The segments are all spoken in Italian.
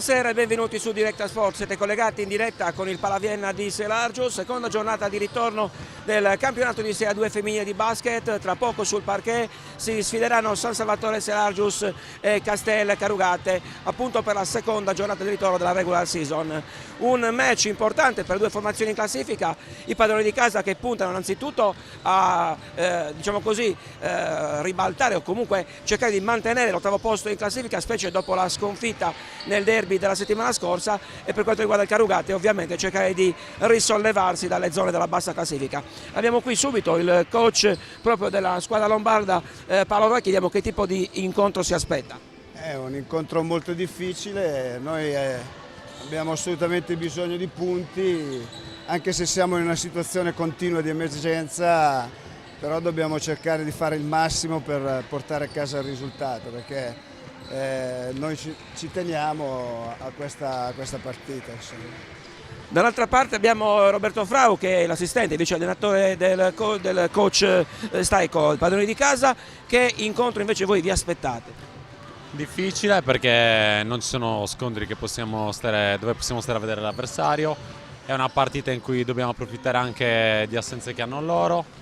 Buonasera e benvenuti su Directa Sport, siete collegati in diretta con il Palavienna di Selargius, seconda giornata di ritorno del campionato di Serie A2 femminile di basket. Tra poco sul parquet si sfideranno San Salvatore Selargius e Castel Carugate, appunto per la seconda giornata di ritorno della regular season. Un match importante per due formazioni in classifica, i padroni di casa che puntano innanzitutto a ribaltare o comunque cercare di mantenere l'ottavo posto in classifica, specie dopo la sconfitta nel derby della settimana scorsa, e per quanto riguarda il Carugate ovviamente cercare di risollevarsi dalle zone della bassa classifica. Abbiamo qui subito il coach proprio della squadra lombarda, Paolo Roy, chiediamo che tipo di incontro si aspetta. È un incontro molto difficile, noi abbiamo assolutamente bisogno di punti, anche se siamo in una situazione continua di emergenza, però dobbiamo cercare di fare il massimo per portare a casa il risultato, perché noi ci teniamo a questa partita. Dall'altra parte abbiamo Roberto Frau, che è l'assistente, vice allenatore del coach Staico, il padrone di casa. Che incontro invece voi vi aspettate? Difficile perché non ci sono scontri dove possiamo stare a vedere l'avversario, è una partita in cui dobbiamo approfittare anche di assenze che hanno loro.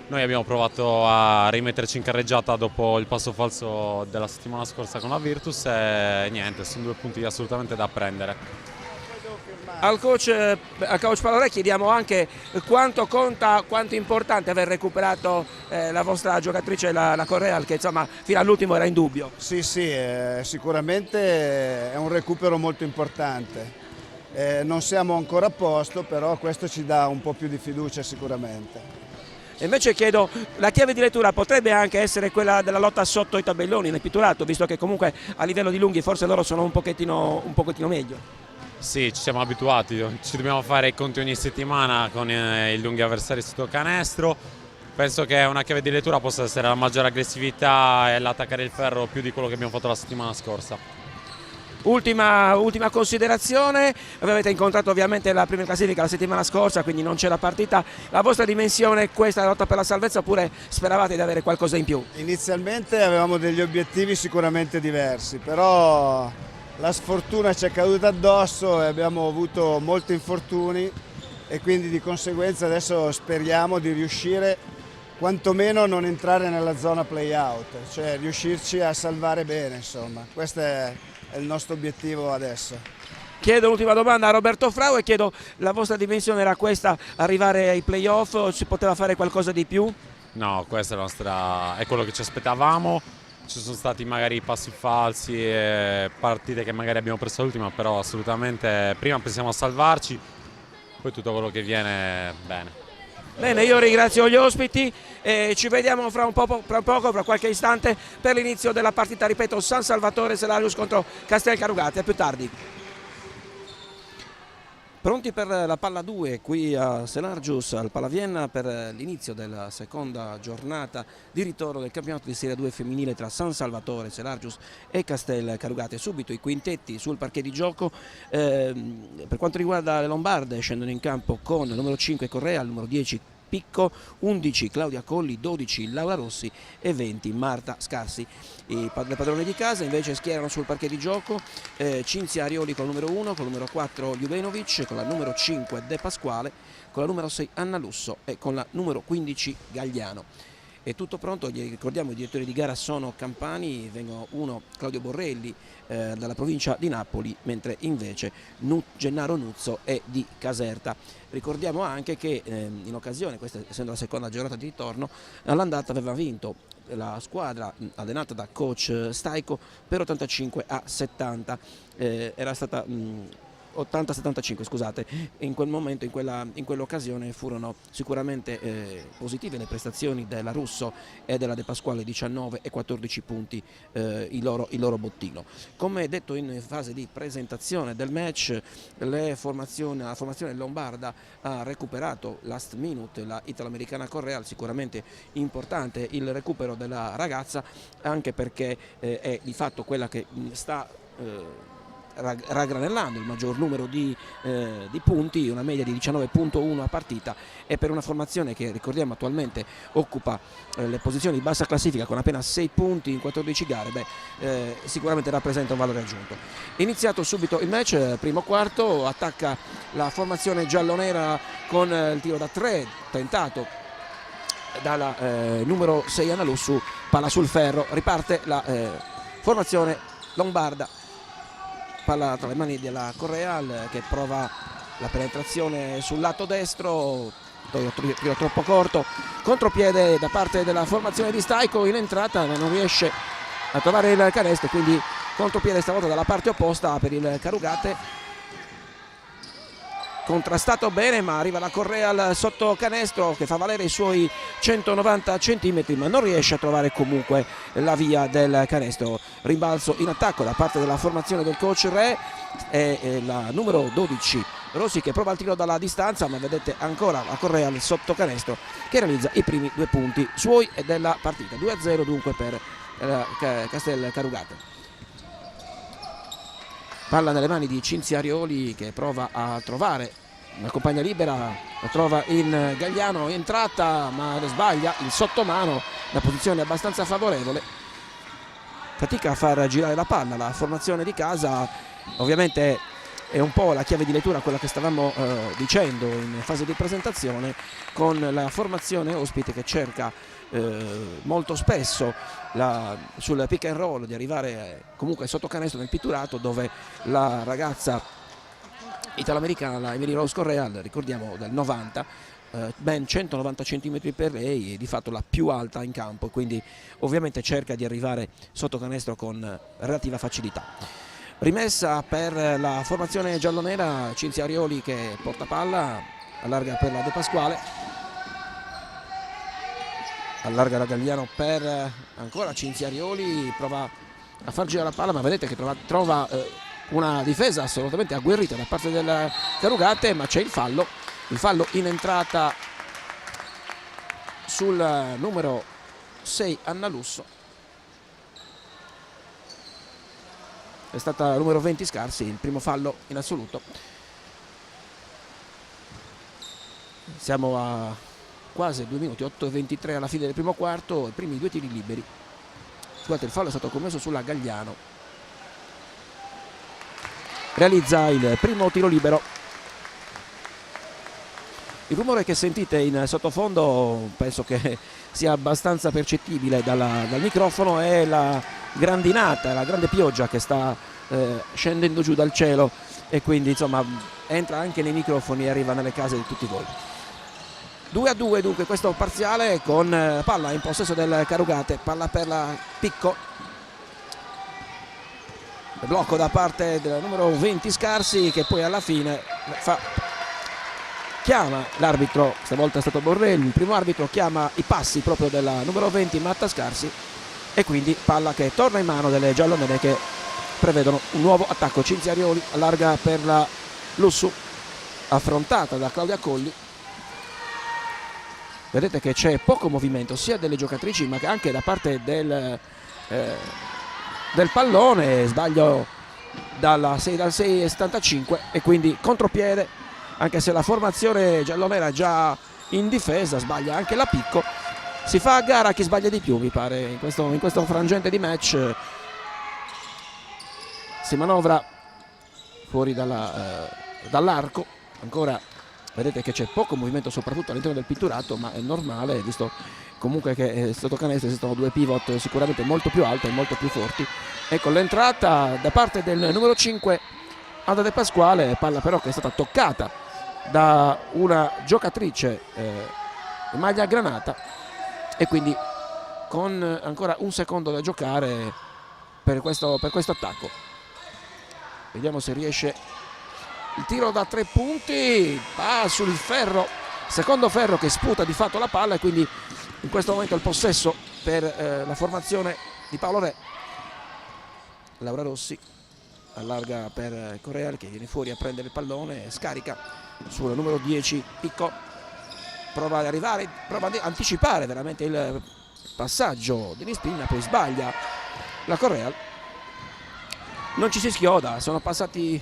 Noi abbiamo provato a rimetterci in carreggiata dopo il passo falso della settimana scorsa con la Virtus e niente, sono due punti assolutamente da prendere. Al coach Paolo Roy chiediamo anche quanto conta, quanto è importante aver recuperato la vostra giocatrice, la Correal, che insomma fino all'ultimo era in dubbio. Sì, sicuramente è un recupero molto importante. Non siamo ancora a posto, però questo ci dà un po' più di fiducia sicuramente. E invece chiedo, la chiave di lettura potrebbe anche essere quella della lotta sotto i tabelloni nel pitturato, visto che comunque a livello di lunghi forse loro sono un pochettino meglio. Sì, ci siamo abituati, ci dobbiamo fare i conti ogni settimana con i lunghi avversari sotto canestro. Penso che una chiave di lettura possa essere la maggiore aggressività e l'attaccare il ferro più di quello che abbiamo fatto la settimana scorsa. Ultima considerazione, avete incontrato ovviamente la prima classifica la settimana scorsa, quindi non c'è la partita. La vostra dimensione è questa, la lotta per la salvezza, oppure speravate di avere qualcosa in più? Inizialmente avevamo degli obiettivi sicuramente diversi, però la sfortuna ci è caduta addosso e abbiamo avuto molti infortuni e quindi di conseguenza adesso speriamo di riuscire quantomeno a non entrare nella zona play-out, cioè riuscirci a salvare bene, insomma. Questo è il nostro obiettivo adesso. Chiedo l'ultima domanda a Roberto Frau e chiedo, la vostra dimensione era questa, arrivare ai play-off, o si poteva fare qualcosa di più? No, questa è quello che ci aspettavamo. Ci sono stati magari passi falsi e partite che magari abbiamo preso l'ultima, però assolutamente prima pensiamo a salvarci, poi tutto quello che viene bene. Bene, io ringrazio gli ospiti e ci vediamo fra qualche istante per l'inizio della partita, ripeto, San Salvatore Selargius contro Castel Carugate. A più tardi. Pronti per la palla 2 qui a Selargius, al Palavienna, per l'inizio della seconda giornata di ritorno del campionato di Serie 2 femminile tra San Salvatore Selargius e Castel Carugate. Subito i quintetti sul parquet di gioco. Per quanto riguarda le lombarde, scendono in campo con il numero 5 Correa, il numero 10 Picco, 11 Claudia Colli, 12 Laura Rossi e 20 Marta Scarsi. Le padrone di casa invece schierano sul parquet di gioco Cinzia Arioli con il numero 1, con il numero 4 Ljubenovic, con la numero 5 De Pasquale, con la numero 6 Anna Lusso e con la numero 15 Gagliano. È tutto pronto, ricordiamo i direttori di gara sono campani, vengono uno Claudio Borrelli dalla provincia di Napoli, mentre invece Gennaro Nuzzo è di Caserta. Ricordiamo anche che in occasione, questa essendo la seconda giornata di ritorno, all'andata aveva vinto la squadra allenata da coach Staico per 85-70, era stata 80-75, scusate. In quel momento, in quell'occasione furono sicuramente positive le prestazioni della Russo e della De Pasquale, 19 e 14 punti il loro bottino. Come detto in fase di presentazione del match, la formazione lombarda ha recuperato last minute la italo-americana Correal, sicuramente importante il recupero della ragazza, anche perché è di fatto quella che sta raggranellando il maggior numero di punti, una media di 19,1 a partita, e per una formazione che ricordiamo attualmente occupa le posizioni di bassa classifica con appena 6 punti in 14 gare, sicuramente rappresenta un valore aggiunto. Iniziato subito il match, primo quarto, attacca la formazione giallonera con il tiro da 3 tentato dalla numero 6 Anna Lussu, palla sul ferro, riparte la formazione lombarda, palla tra le mani della Correal che prova la penetrazione sul lato destro, tiro troppo corto, contropiede da parte della formazione di Staico in entrata, ma non riesce a trovare il canestro, quindi contropiede stavolta dalla parte opposta per il Carugate, contrastato bene, ma arriva la Correal sotto canestro che fa valere i suoi 190 cm, ma non riesce a trovare comunque la via del canestro. Rimbalzo in attacco da parte della formazione del coach Re, e la numero 12 Rossi che prova il tiro dalla distanza, ma vedete ancora la Correal sotto canestro che realizza i primi 2 punti suoi e della partita. 2-0 dunque per Castel Carugate. Palla nelle mani di Cinzia Arioli che prova a trovare una compagna libera, la trova in Gagliano, entrata ma sbaglia il sottomano, la posizione è abbastanza favorevole, fatica a far girare la palla la formazione di casa. Ovviamente è un po' la chiave di lettura quella che stavamo dicendo in fase di presentazione, con la formazione ospite che cerca molto spesso sul pick and roll di arrivare comunque sotto canestro nel pitturato, dove la ragazza italoamericana, la Emily Rose Correal, ricordiamo del 90, ben 190 cm per lei, è di fatto la più alta in campo, quindi ovviamente cerca di arrivare sotto canestro con relativa facilità. Rimessa per la formazione giallonera, Cinzia Arioli che porta palla, allarga per la De Pasquale, allarga la Gagliano per ancora Cinzia Arioli, prova a far girare la palla, ma vedete che trova una difesa assolutamente agguerrita da parte del Carugate, ma c'è il fallo in entrata sul numero 6 Anna Lusso. È stata la numero 20 Scarsi, il primo fallo in assoluto. Siamo a quasi 2 minuti, 8:23 alla fine del primo quarto, i primi 2 tiri liberi. Scusate, il fallo è stato commesso sulla Gagliano. Realizza il primo tiro libero. Il rumore che sentite in sottofondo penso che sia abbastanza percettibile dal microfono, è la grandinata, la grande pioggia che sta scendendo giù dal cielo, e quindi insomma entra anche nei microfoni e arriva nelle case di tutti voi. 2-2 dunque questo parziale, con palla in possesso del Carugate, palla per la Picco, blocco da parte del numero 20 Scarsi, che poi alla fine chiama l'arbitro, stavolta è stato Borrelli, il primo arbitro, chiama i passi proprio della numero 20 Marta Scarsi, e quindi palla che torna in mano delle giallonere che prevedono un nuovo attacco. Cinzia Arioli allarga per la Lussu, affrontata da Claudia Colli. Vedete che c'è poco movimento sia delle giocatrici ma anche da parte del pallone, sbaglio dal 6,75, e quindi contropiede, anche se la formazione giallonera è già in difesa, sbaglia anche la Picco. Si fa a gara chi sbaglia di più, mi pare, in questo frangente di match. Si manovra fuori dall'arco, ancora vedete che c'è poco movimento soprattutto all'interno del pitturato, ma è normale visto comunque che sotto canestro esistono 2 pivot sicuramente molto più alti e molto più forti. Ecco l'entrata da parte del numero 5 Ada De Pasquale, palla però che è stata toccata da una giocatrice in maglia granata, e quindi con ancora un secondo da giocare per questo attacco. Vediamo se riesce il tiro da 3 punti, sul ferro, secondo ferro che sputa di fatto la palla, e quindi in questo momento il possesso per la formazione di Paolo Re. Laura Rossi allarga per Correal che viene fuori a prendere il pallone, scarica sul numero 10 Picco, prova ad arrivare, prova ad anticipare veramente il passaggio di Spina, poi sbaglia la Correal. non ci si schioda, sono passati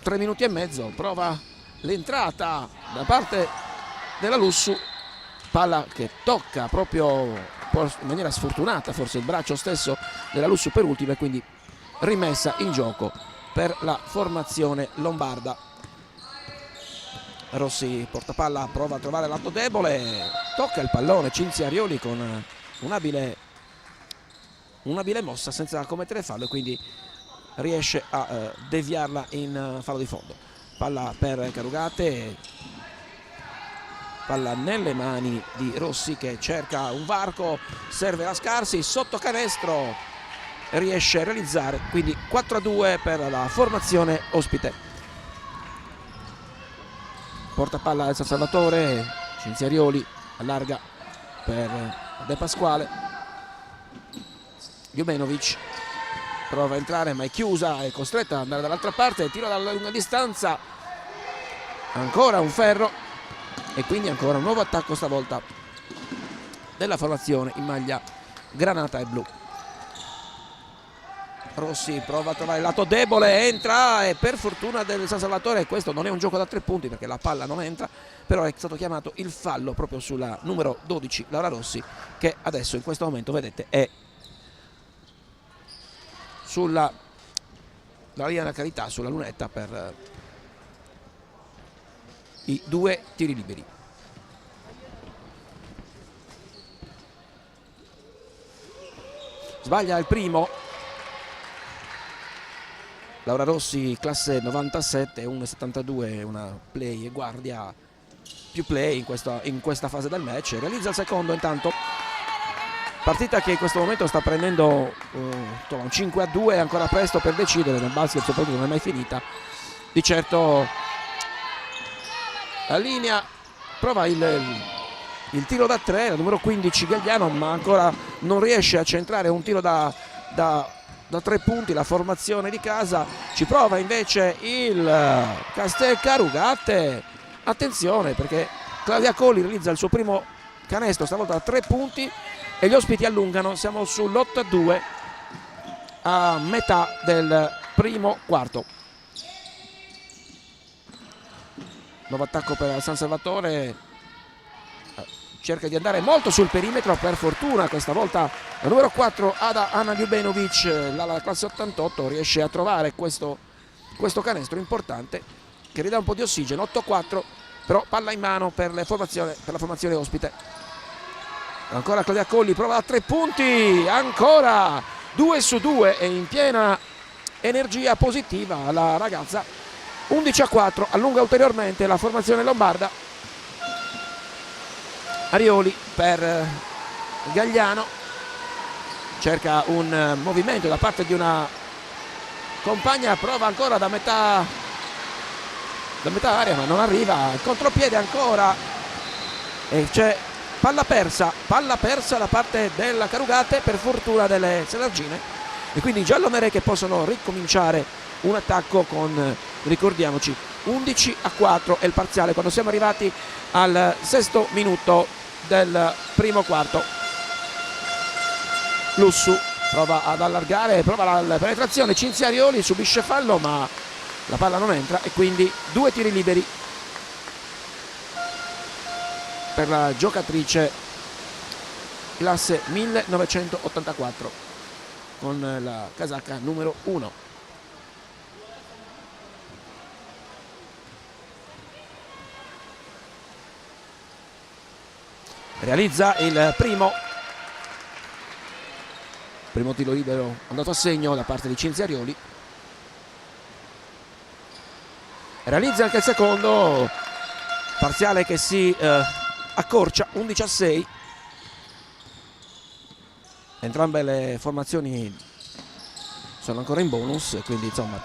3 minuti e mezzo, prova l'entrata da parte della Lussu, palla che tocca proprio in maniera sfortunata forse il braccio stesso della Lussu per ultima, e quindi rimessa in gioco per la formazione lombarda. Rossi portapalla, prova a trovare lato debole, tocca il pallone Cinzia Arioli con un'abile mossa senza commettere fallo, e quindi riesce a deviarla in fallo di fondo. Palla per Carugate, palla nelle mani di Rossi che cerca un varco, serve la Scarsi, sotto canestro, riesce a realizzare, quindi 4-2 per la formazione ospite. Porta palla del San Salvatore, Cinzia Arioli allarga per De Pasquale, Ljubenovic prova a entrare ma è chiusa, è costretta ad andare dall'altra parte, tiro dalla lunga distanza, ancora un ferro e quindi ancora un nuovo attacco, stavolta della formazione in maglia granata e blu. Rossi prova a trovare il lato debole, entra, e per fortuna del San Salvatore questo non è un gioco da 3 punti perché la palla non entra, però è stato chiamato il fallo proprio sulla numero 12 Laura Rossi, che adesso in questo momento vedete è sulla linea della carità, sulla lunetta per i 2 tiri liberi. Sbaglia il primo Laura Rossi, classe 97, 1,72, una play e guardia, più play in questa fase del match. Realizza il secondo intanto, partita che in questo momento sta prendendo un 5-2, ancora presto per decidere, nel basket soprattutto non è mai finita. Di certo la linea prova il tiro da 3, la numero 15 Gagliano, ma ancora non riesce a centrare un tiro da 3 punti. La formazione di casa ci prova invece il Castel Carugate, attenzione perché Claudia Colli realizza il suo primo canestro, stavolta da 3 punti, e gli ospiti allungano. Siamo sull'8-2 a metà del primo quarto. Nuovo attacco per San Salvatore, cerca di andare molto sul perimetro, per fortuna questa volta la numero 4 Anna Ljubenovic, la classe 88, riesce a trovare questo canestro importante che ridà un po' di ossigeno. 8-4, però palla in mano per la formazione ospite. Ancora Claudia Colli, prova da 3 punti, ancora 2 su 2 e in piena energia positiva la ragazza. 11-4, allunga ulteriormente la formazione lombarda. Arioli per Gagliano, cerca un movimento da parte di una compagna, prova ancora da metà area ma non arriva, il contropiede ancora e c'è palla persa da parte della Carugate, per fortuna delle Selargine, e quindi i giallonere che possono ricominciare un attacco con, ricordiamoci, 11-4 è il parziale quando siamo arrivati al 6° minuto del primo quarto. Lussu prova ad allargare, prova la penetrazione, Cinzia Arioli subisce fallo ma la palla non entra, e quindi 2 tiri liberi per la giocatrice classe 1984 con la casacca numero 1. Realizza il primo tiro libero andato a segno da parte di Cinzia Arioli. Realizza anche il secondo, parziale che si accorcia, 11-6. Entrambe le formazioni sono ancora in bonus, quindi insomma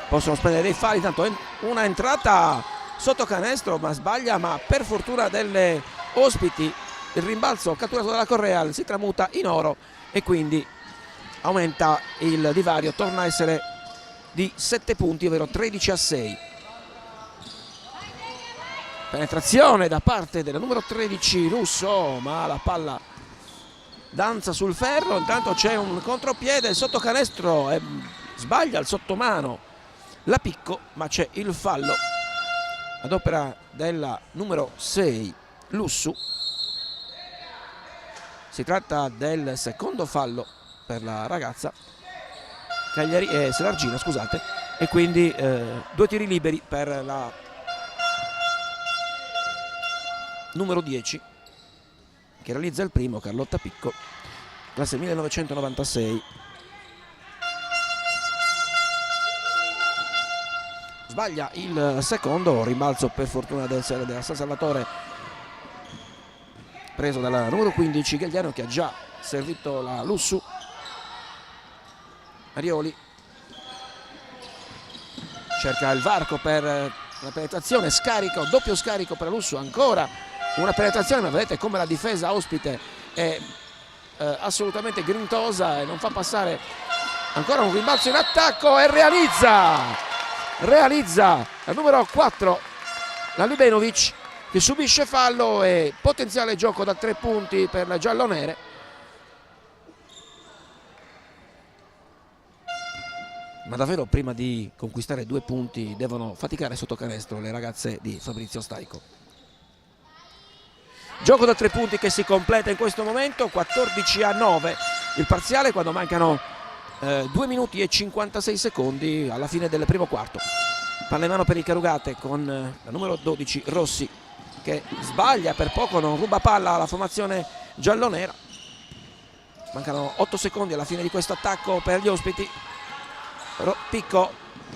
possono spendere dei falli. Tanto una entrata sotto canestro ma sbaglia, ma per fortuna delle ospiti il rimbalzo catturato dalla Correal si tramuta in oro e quindi aumenta il divario, torna a essere di 7 punti, ovvero 13-6. Penetrazione da parte della numero 13 Russo, ma la palla danza sul ferro. Intanto c'è un contropiede sotto canestro e sbaglia il sottomano la Picco, ma c'è il fallo ad opera della numero 6 Lussu. Si tratta del secondo fallo per la ragazza Selargina, scusate, e quindi 2 tiri liberi per la numero 10 che realizza il primo, Carlotta Picco, classe 1996. Sbaglia il secondo, rimbalzo per fortuna della San Salvatore preso dalla numero 15 Gagliano, che ha già servito la Lussu. Arioli cerca il varco per la penetrazione, scarico, doppio scarico per la Lussu, ancora una penetrazione, ma vedete come la difesa ospite è assolutamente grintosa e non fa passare. Ancora un rimbalzo in attacco e realizza la numero 4 la Ljubenovic, che subisce fallo e potenziale gioco da 3 punti per le giallonere. Ma davvero prima di conquistare 2 punti devono faticare sotto canestro le ragazze di Fabrizio Staico. Gioco da 3 punti che si completa in questo momento, 14-9 il parziale quando mancano 2 minuti e 56 secondi alla fine del primo quarto. Palla in mano per il Carugate con la numero 12 Rossi, che sbaglia per poco, non ruba palla alla formazione giallonera. Mancano 8 secondi alla fine di questo attacco per gli ospiti. Picco,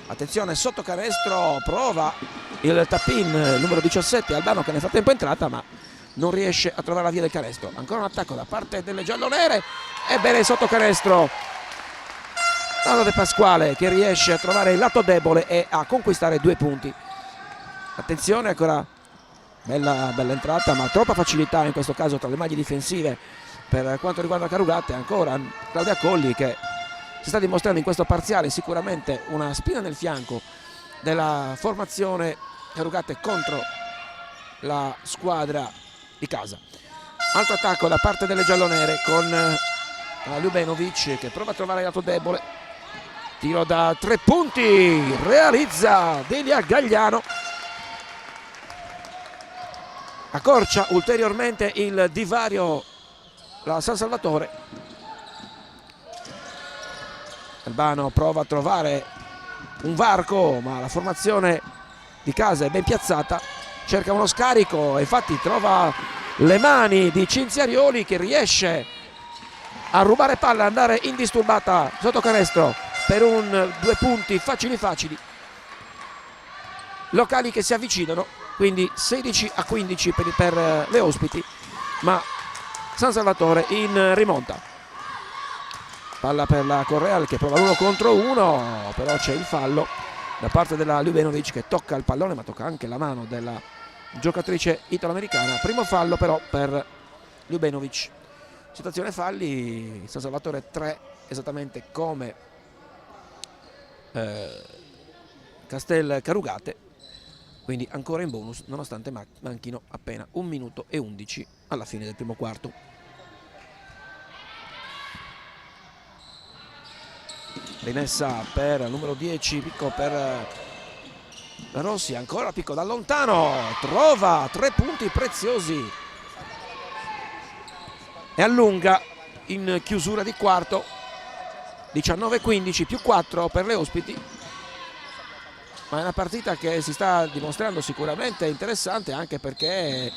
attenzione sotto canestro, prova il tap-in numero 17 Albano, che nel frattempo è entrata ma non riesce a trovare la via del canestro. Ancora un attacco da parte delle giallonere, ebbene sotto canestro Laura De Pasquale, che riesce a trovare il lato debole e a conquistare 2 punti. Attenzione, ancora bella entrata, ma troppa facilità in questo caso tra le maglie difensive per quanto riguarda Carugate. Ancora Claudia Colli, che si sta dimostrando in questo parziale sicuramente una spina nel fianco della formazione Carugate contro la squadra di casa. Altro attacco da parte delle giallonere con la Ljubenovic, che prova a trovare il lato debole. Tiro da 3 punti, realizza Delia Gagliano. Accorcia ulteriormente il divario la San Salvatore. Albano prova a trovare un varco, ma la formazione di casa è ben piazzata, cerca uno scarico e infatti trova le mani di Cinzia Arioli, che riesce a rubare palla e andare indisturbata sotto canestro per 2 punti facili. Locali che si avvicinano, quindi 16-15 per le ospiti, ma San Salvatore in rimonta. Palla per la Correal, che prova l'1 contro 1, però c'è il fallo da parte della Ljubenovic, che tocca il pallone ma tocca anche la mano della giocatrice italo-americana. Primo fallo però per Ljubenovic. Situazione falli, San Salvatore 3 esattamente come Castel Carugate, quindi ancora in bonus nonostante manchino appena 1 minuto e 11 alla fine del primo quarto. Rimessa per il numero 10 Picco per la Rossi, ancora Picco da lontano, trova 3 punti preziosi e allunga in chiusura di quarto. 19-15 più 4 per le ospiti, ma è una partita che si sta dimostrando sicuramente interessante, anche perché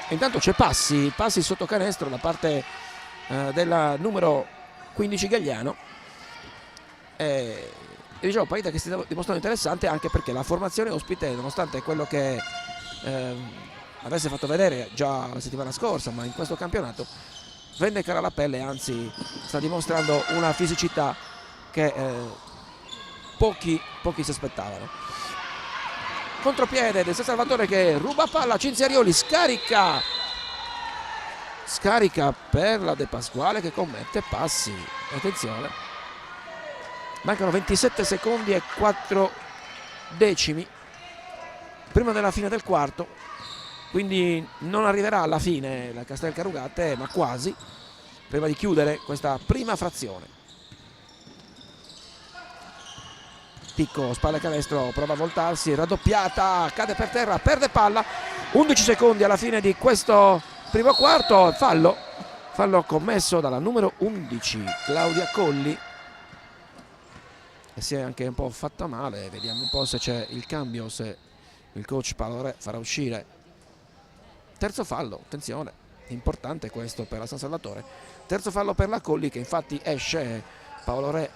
intanto c'è passi sotto canestro da parte della numero 15 Gagliano, e diciamo partita che si sta dimostrando interessante anche perché la formazione ospite, nonostante quello che avesse fatto vedere già la settimana scorsa, ma in questo campionato vende cara la pelle, anzi sta dimostrando una fisicità che pochi si aspettavano. Contropiede del San Salvatore che ruba palla, Cinzia Arioli scarica per la De Pasquale, che commette passi. Attenzione, mancano 27 secondi e 4 decimi prima della fine del quarto, quindi non arriverà alla fine la Castel Carugate, ma quasi, prima di chiudere questa prima frazione. Picco, spalla canestro, prova a voltarsi, raddoppiata, cade per terra, perde palla. 11 secondi alla fine di questo primo quarto, fallo commesso dalla numero 11 Claudia Colli, e si è anche un po' fatta male. Vediamo un po' se c'è il cambio, se il coach Paolo Re farà uscire. Terzo fallo, attenzione, importante questo per la San Salvatore. Terzo fallo per la Colli, che infatti esce. Paolo Re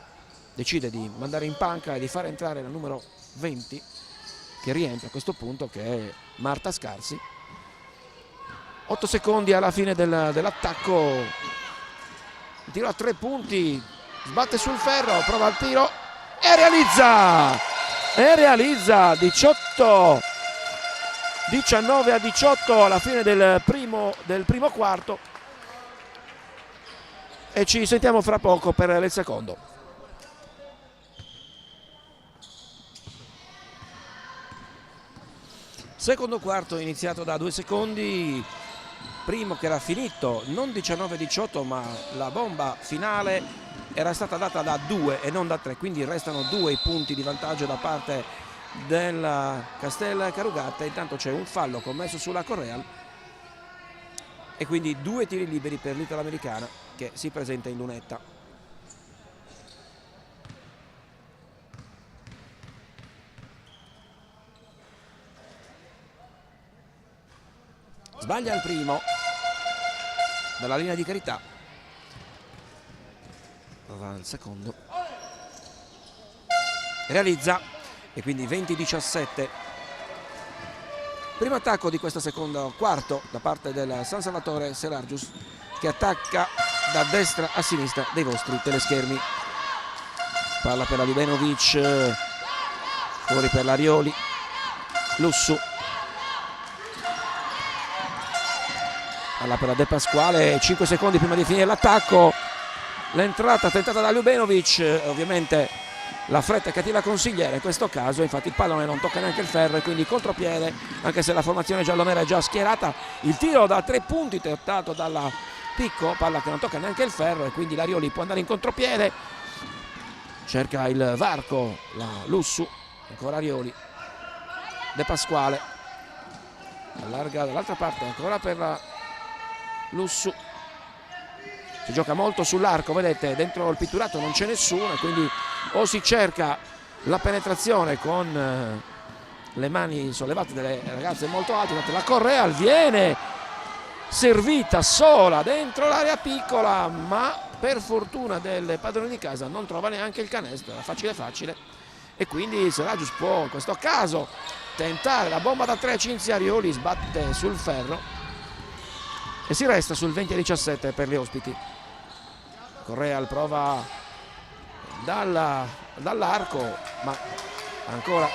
decide di mandare in panca e di far entrare la numero 20, che rientra a questo punto, che è Marta Scarsi. 8 secondi alla fine dell'attacco. Il tiro a 3 punti, sbatte sul ferro, prova il tiro e realizza 19-18 alla fine del primo quarto, e ci sentiamo fra poco per il secondo. Secondo quarto iniziato da 2 secondi, primo che era finito non 19-18, ma la bomba finale era stata data da 2 e non da 3, quindi restano 2 i punti di vantaggio da parte della Castel Carugate. Intanto c'è un fallo commesso sulla Correal e quindi 2 tiri liberi per l'italoamericana, che si presenta in lunetta. Sbaglia il primo dalla linea di Carità, prova il secondo, realizza, e quindi 20-17. Primo attacco di questo secondo quarto da parte del San Salvatore Selargius, che attacca da destra a sinistra dei vostri teleschermi. Palla per la Ljubenovic, fuori per l'Arioli, Lussu, palla per la De Pasquale, 5 secondi prima di finire l'attacco. L'entrata tentata da Ljubenovic, ovviamente la fretta che tira consigliere in questo caso, infatti il pallone non tocca neanche il ferro e quindi contropiede, anche se la formazione giallonera è già schierata. Il tiro da 3 punti tentato dalla Picco, palla che non tocca neanche il ferro e quindi l'Arioli può andare in contropiede, cerca il varco la Lussu, ancora Arioli, De Pasquale allarga dall'altra parte, ancora per la Lussu. Si gioca molto sull'arco, vedete, dentro il pitturato non c'è nessuno, quindi o si cerca la penetrazione con le mani sollevate delle ragazze molto alte. La Correal viene servita sola dentro l'area piccola, ma per fortuna del padrone di casa non trova neanche il canestro, era facile, e quindi Selargius può in questo caso tentare la bomba da 3. Cinzia Arioli sbatte sul ferro e si resta sul 20-17 per gli ospiti. Correal prova dall'arco, ma ancora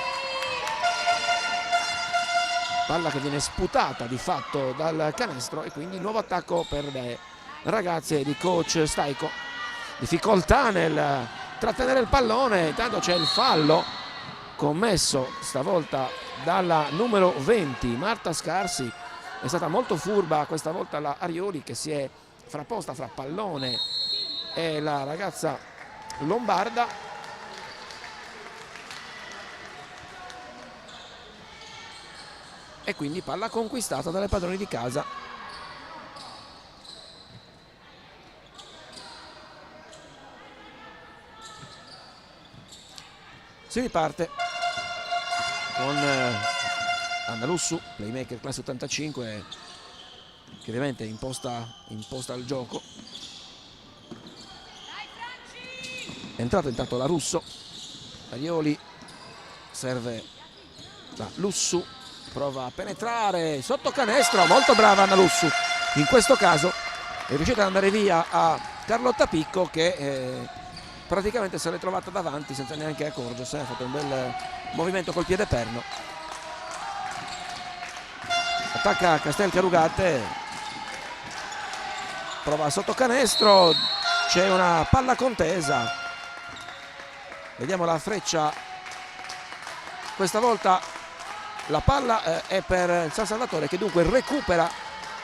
palla che viene sputata di fatto dal canestro, e quindi nuovo attacco per le ragazze di coach Staico. Difficoltà nel trattenere il pallone, intanto c'è il fallo commesso stavolta dalla numero 20 Marta Scarsi. È stata molto furba questa volta la Arioli, che si è frapposta fra pallone e la ragazza lombarda. E quindi palla conquistata dalle padroni di casa. Si riparte con Anna Lussu, playmaker classe 85, che ovviamente imposta il gioco. È entrata intanto la Russo, Arioli serve la Lussu, prova a penetrare sotto canestro, molto brava Anna Lussu. In questo caso è riuscita ad andare via a Carlotta Picco, che praticamente se l'è trovata davanti senza neanche accorgersene, ha fatto un bel movimento col piede perno. Attacca Castel Carugate, prova sotto canestro, c'è una palla contesa. Vediamo la freccia, questa volta la palla è per il San Salvatore, che dunque recupera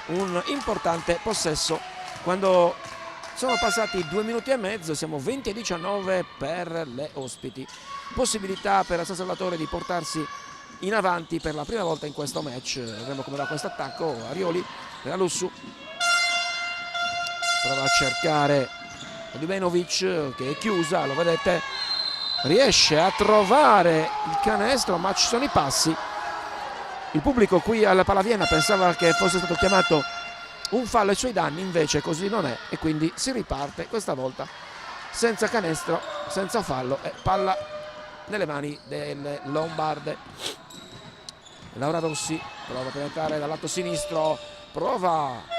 un importante possesso quando sono passati 2 minuti e mezzo. Siamo 20-19 per le ospiti. Possibilità per il San Salvatore di portarsi in avanti per la prima volta in questo match. Vedremo come va questo attacco. Arioli per Alussu, prova a cercare Ljubenovic, che è chiusa, lo vedete, riesce a trovare il canestro, ma ci sono i passi. Il pubblico qui alla Palaviena pensava che fosse stato chiamato un fallo ai suoi danni, invece così non è, e quindi si riparte questa volta senza canestro, senza fallo, e palla nelle mani delle Lombarde. Laura Rossi prova a penetrare dal lato sinistro, prova,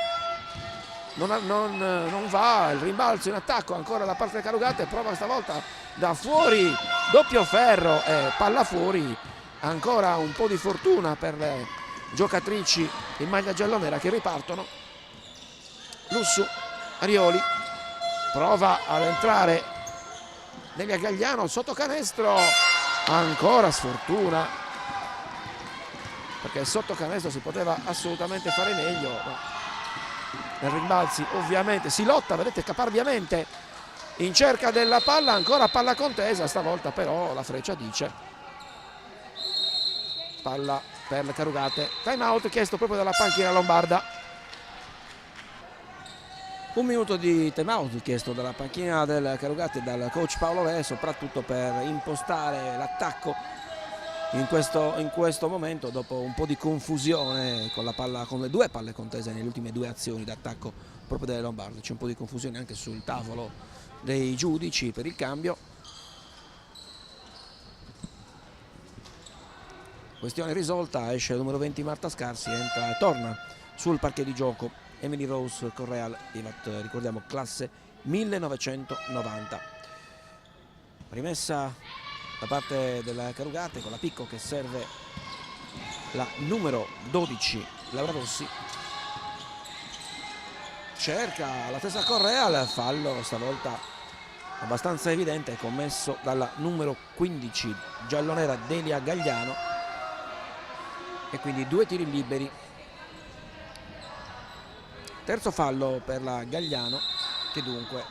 non va, il rimbalzo in attacco ancora da parte del Carugate, prova stavolta da fuori, doppio ferro e palla fuori. Ancora un po' di fortuna per le giocatrici in maglia giallonera che ripartono. Lussu, Arioli prova ad entrare Delia Gagliano sotto canestro, ancora sfortuna, perché sotto canestro si poteva assolutamente fare meglio, ma nel rimbalzi ovviamente si lotta, vedete, caparbiamente in cerca della palla, ancora palla contesa, stavolta però la freccia dice palla per le Carugate. Time out chiesto proprio dalla panchina lombarda. Un minuto di time out chiesto dalla panchina del Carugate dal coach Paolo Re, soprattutto per impostare l'attacco in questo momento, dopo un po' di confusione con la palla, con le 2 palle contese nelle ultime 2 azioni d'attacco proprio delle Lombarde. C'è un po' di confusione anche sul tavolo dei giudici per il cambio. Questione risolta, esce il numero 20 Marta Scarsi, entra e torna sul parquet di gioco Emily Rose Correal Ivat, ricordiamo classe 1990. Rimessa da parte della Carugate con la Picco che serve la numero 12 Laura Rossi. Cerca la testa Correal, fallo stavolta abbastanza evidente commesso dalla numero 15 giallonera Delia Gagliano, e quindi 2 tiri liberi. Terzo fallo per la Gagliano, che dunque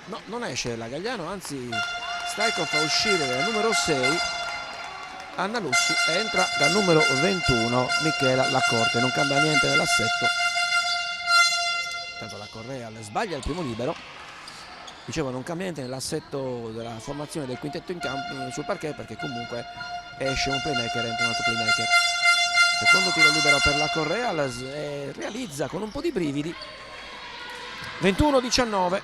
no, non esce la Gagliano, anzi Staikov fa uscire dal numero 6 Anna Lussu, entra dal numero 21 Michela Lacorte. Non cambia niente nell'assetto, tanto la Correal sbaglia il primo libero. Dicevo, non cambia niente nell'assetto della formazione del quintetto in campo sul parquet, perché comunque esce un playmaker, entra un altro playmaker. Secondo tiro libero per la Correal, realizza con un po' di brividi. 21-19,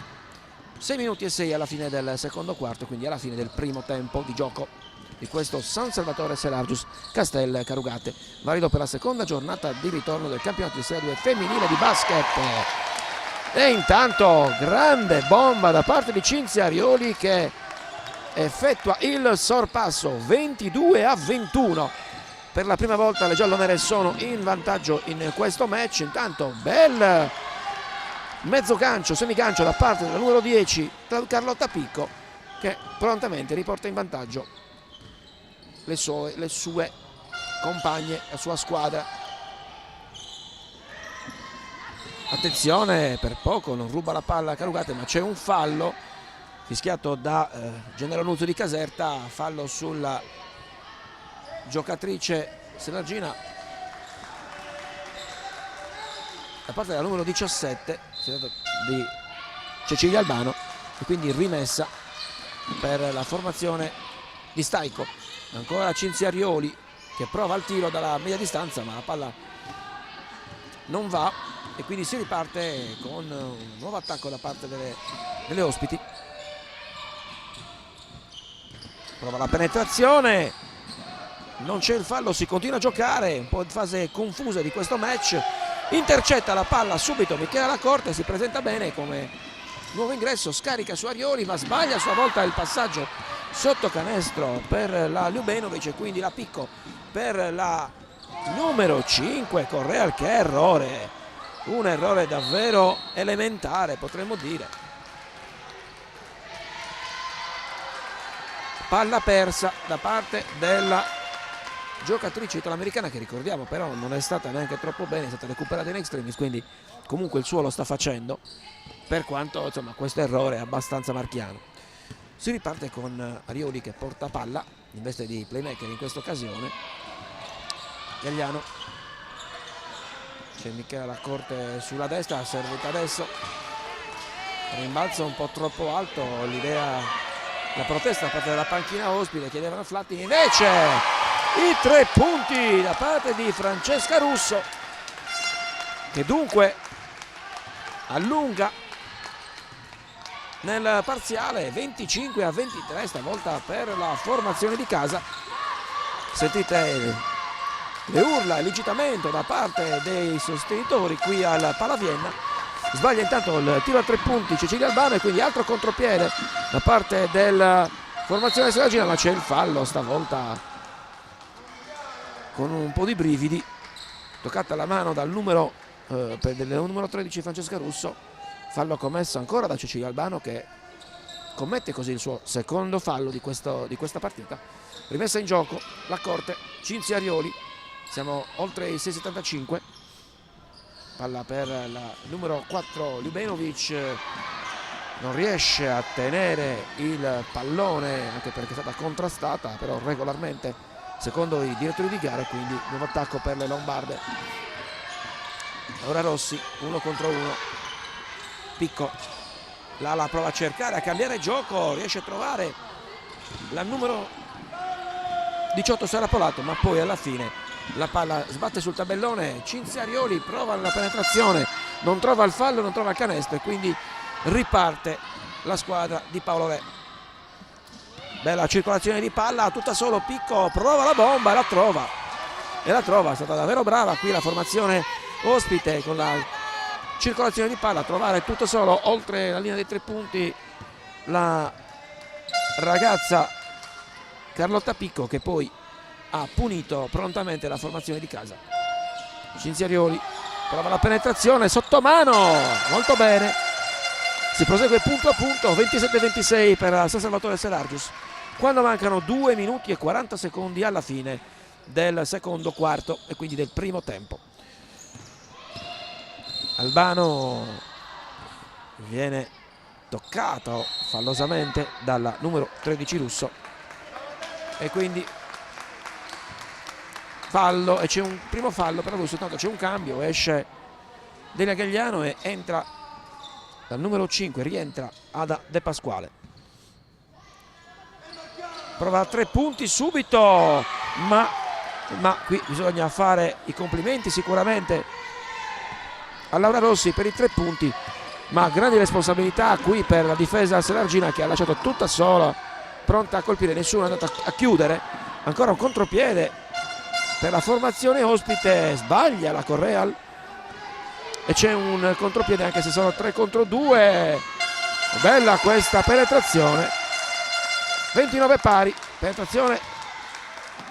6 minuti e 6 alla fine del secondo quarto, quindi alla fine del primo tempo di gioco di questo San Salvatore Selargius Castel Carugate, valido per la seconda giornata di ritorno del campionato di Serie 2 femminile di basket. E intanto grande bomba da parte di Cinzia Arioli, che effettua il sorpasso, 22-21. Per la prima volta le giallonere sono in vantaggio in questo match. Intanto bel mezzo gancio, semigancio da parte del numero 10 Carlotta Picco, che prontamente riporta in vantaggio le sue compagne, la sua squadra. Attenzione, per poco non ruba la palla a Carugate, ma c'è un fallo fischiato da Gennaro Nuzzo di Caserta, fallo sulla giocatrice selargina da parte della numero 17 di Cecilia Albano, e quindi rimessa per la formazione di Staiko. Ancora Cinzia Arioli che prova il tiro dalla media distanza, ma la palla non va, e quindi si riparte con un nuovo attacco da parte delle ospiti. Prova la penetrazione, non c'è il fallo, si continua a giocare, un po' in fase confusa di questo match. Intercetta la palla subito Michela Lacorte, si presenta bene come nuovo ingresso, scarica su Arioli, ma sbaglia a sua volta il passaggio sotto canestro per la Ljubenovic, e quindi la Picco per la numero 5 Correal. Che errore, un errore davvero elementare, potremmo dire. Palla persa da parte della giocatrice italoamericana, che ricordiamo però non è stata neanche troppo bene, è stata recuperata in extremis, quindi comunque il suo lo sta facendo, per quanto insomma questo errore è abbastanza marchiano. Si riparte con Arioli che porta palla in veste di playmaker in questa occasione. Gagliano, c'è Michela Lacorte sulla destra, servita adesso, rimbalzo un po' troppo alto, l'idea, la protesta da parte della panchina ospite, chiedevano Flattini, invece i 3 punti da parte di Francesca Russo, che dunque allunga nel parziale 25-23 stavolta per la formazione di casa. Sentite le urla e l'incitamento da parte dei sostenitori qui al Palavienna. Sbaglia intanto il tiro a 3 punti Cecilia Albano e quindi altro contropiede da parte della formazione seragina, ma c'è il fallo stavolta con un po' di brividi, toccata la mano dal numero 13 Francesca Russo. Fallo commesso ancora da Cecilia Albano, che commette così il suo secondo fallo di questa partita. Rimessa in gioco la Corte, Cinzia Arioli, siamo oltre i 6,75, palla per la numero 4 Ljubenovic, non riesce a tenere il pallone anche perché è stata contrastata però regolarmente secondo i direttori di gara, quindi nuovo attacco per le lombarde. Ora Rossi 1 contro 1. Picco, la prova a cercare, a cambiare gioco, riesce a trovare la numero 18 Sara Polato, ma poi alla fine la palla sbatte sul tabellone. Cinzia Arioli prova la penetrazione, non trova il fallo, non trova il canestro e quindi riparte la squadra di Paolo Re. Bella circolazione di palla, tutta solo Picco, prova la bomba e la trova, è stata davvero brava qui la formazione ospite con la circolazione di palla, a trovare tutto solo oltre la linea dei 3 punti la ragazza Carlotta Picco, che poi ha punito prontamente la formazione di casa. Cinzia Arioli prova la penetrazione sotto mano, molto bene, si prosegue punto a punto, 27-26 per San Salvatore Serargius quando mancano 2 minuti e 40 secondi alla fine del secondo quarto e quindi del primo tempo. Albano viene toccato fallosamente dalla numero 13 Russo e quindi fallo, e c'è un primo fallo per Russo, tanto c'è un cambio, esce Delia Gagliano e entra dal numero 5, rientra Ada De Pasquale. Prova a 3 punti subito, ma qui bisogna fare i complimenti sicuramente a Laura Rossi per i 3 punti, ma grandi responsabilità qui per la difesa serargina, che ha lasciato tutta sola, pronta a colpire, nessuno è andato a chiudere. Ancora un contropiede per la formazione ospite, sbaglia la Correal e c'è un contropiede anche se sono 3 contro 2. Bella questa penetrazione, 29 pari, penetrazione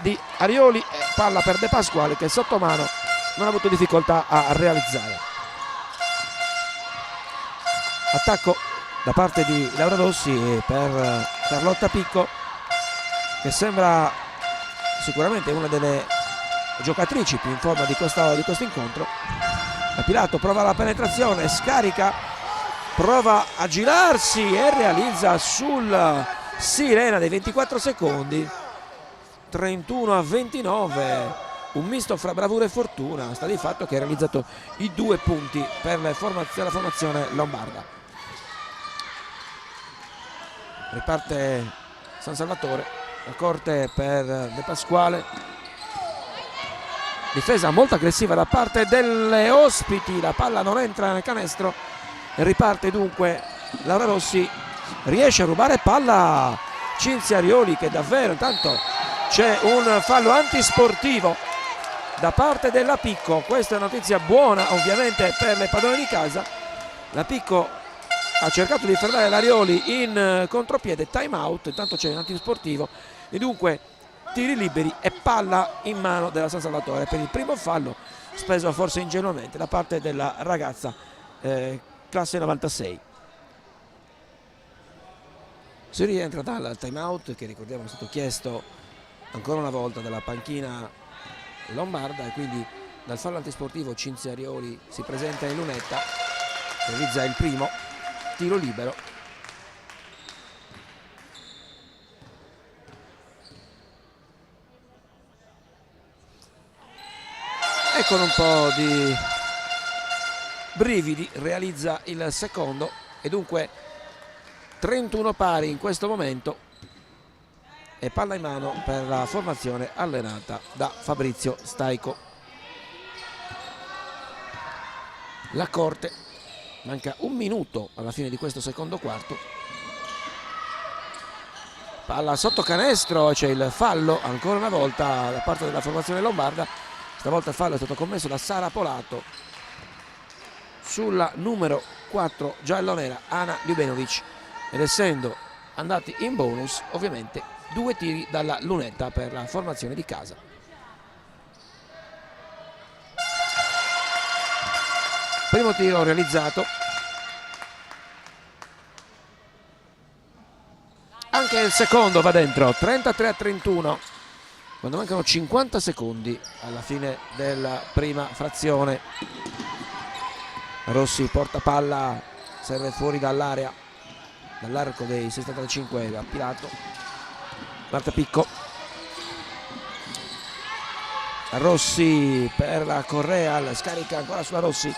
di Arioli e palla per De Pasquale, che sotto mano non ha avuto difficoltà a realizzare. Attacco da parte di Laura Rossi per Carlotta Picco, che sembra sicuramente una delle giocatrici più in forma di questo incontro. La Pilato prova la penetrazione, scarica, prova a girarsi e realizza sul sirena dei 24 secondi, 31-29, un misto fra bravura e fortuna. Sta di fatto che ha realizzato i 2 punti per la formazione lombarda. Riparte San Salvatore, la Corte per De Pasquale, difesa molto aggressiva da parte delle ospiti, la palla non entra nel canestro e riparte dunque Laura Rossi, riesce a rubare palla Cinzia Arioli, che davvero intanto c'è un fallo antisportivo da parte della Picco. Questa è una notizia buona ovviamente per le padrone di casa. La Picco ha cercato di fermare l'Arioli in contropiede, time out, intanto c'è un antisportivo e dunque tiri liberi e palla in mano della San Salvatore per il primo fallo speso forse ingenuamente da parte della ragazza classe 96. Si rientra dal time out, che ricordiamo è stato chiesto ancora una volta dalla panchina lombarda e quindi dal fallo antisportivo Cinziarioli si presenta in lunetta, realizza il primo tiro libero. E con un po' di brividi realizza il secondo e dunque 31 pari in questo momento e palla in mano per la formazione allenata da Fabrizio Staico. La Corte, manca un minuto alla fine di questo secondo quarto, palla sotto canestro, c'è il fallo ancora una volta da parte della formazione lombarda. Stavolta il fallo è stato commesso da Sara Polato sulla numero 4 giallonera Ana Ljubenovic ed essendo andati in bonus ovviamente 2 tiri dalla lunetta per la formazione di casa. Primo tiro realizzato, anche il secondo va dentro, 33-31 quando mancano 50 secondi alla fine della prima frazione. Rossi porta palla, serve fuori dall'area, dall'arco dei 65 appilato. Marta Picco, Rossi per la Correa, scarica ancora sulla Rossi.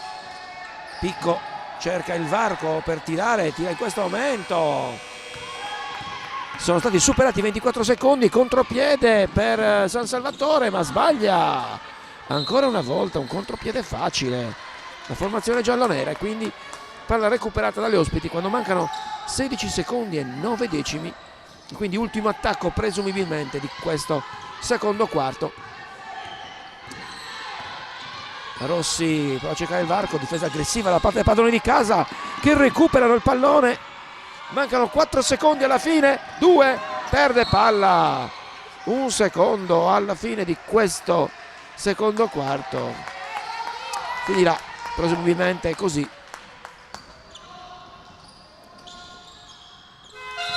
Picco cerca il varco per tirare, tira in questo momento. Sono stati superati 24 secondi, contropiede per San Salvatore ma sbaglia ancora una volta, un contropiede facile la formazione giallonera e quindi palla recuperata dagli ospiti quando mancano 16 secondi e 9 decimi, quindi ultimo attacco presumibilmente di questo secondo quarto. Rossi prova a cercare il varco, difesa aggressiva da parte dei padroni di casa che recuperano il pallone. Mancano 4 secondi alla fine, 2, perde palla, un secondo alla fine di questo secondo quarto, finirà presumibilmente così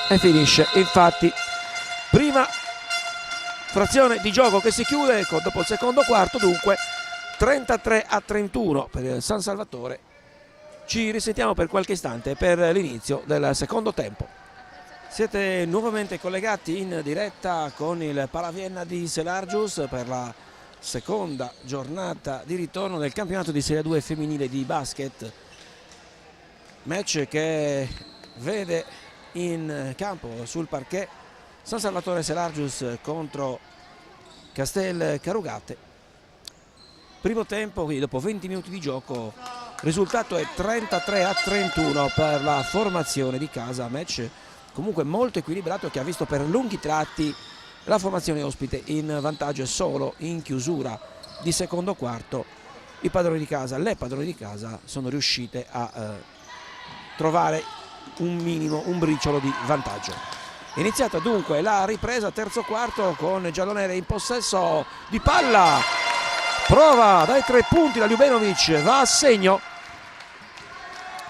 e finisce infatti prima frazione di gioco che si chiude dopo il secondo quarto, dunque 33-31 per il San Salvatore. Ci risentiamo per qualche istante per l'inizio del secondo tempo. Siete nuovamente collegati in diretta con il Palavienna di Selargius per la seconda giornata di ritorno del campionato di Serie 2 femminile di basket. Match che vede in campo sul parquet San Salvatore Selargius contro Castel Carugate. Primo tempo, quindi dopo 20 minuti di gioco, il risultato è 33-31 per la formazione di casa, match comunque molto equilibrato che ha visto per lunghi tratti la formazione ospite in vantaggio e solo in chiusura di secondo quarto le padroni di casa sono riuscite a trovare un minimo, un briciolo di vantaggio. Iniziata dunque la ripresa, terzo quarto con giallonere in possesso di palla, prova dai 3 punti la Ljubenovic, va a segno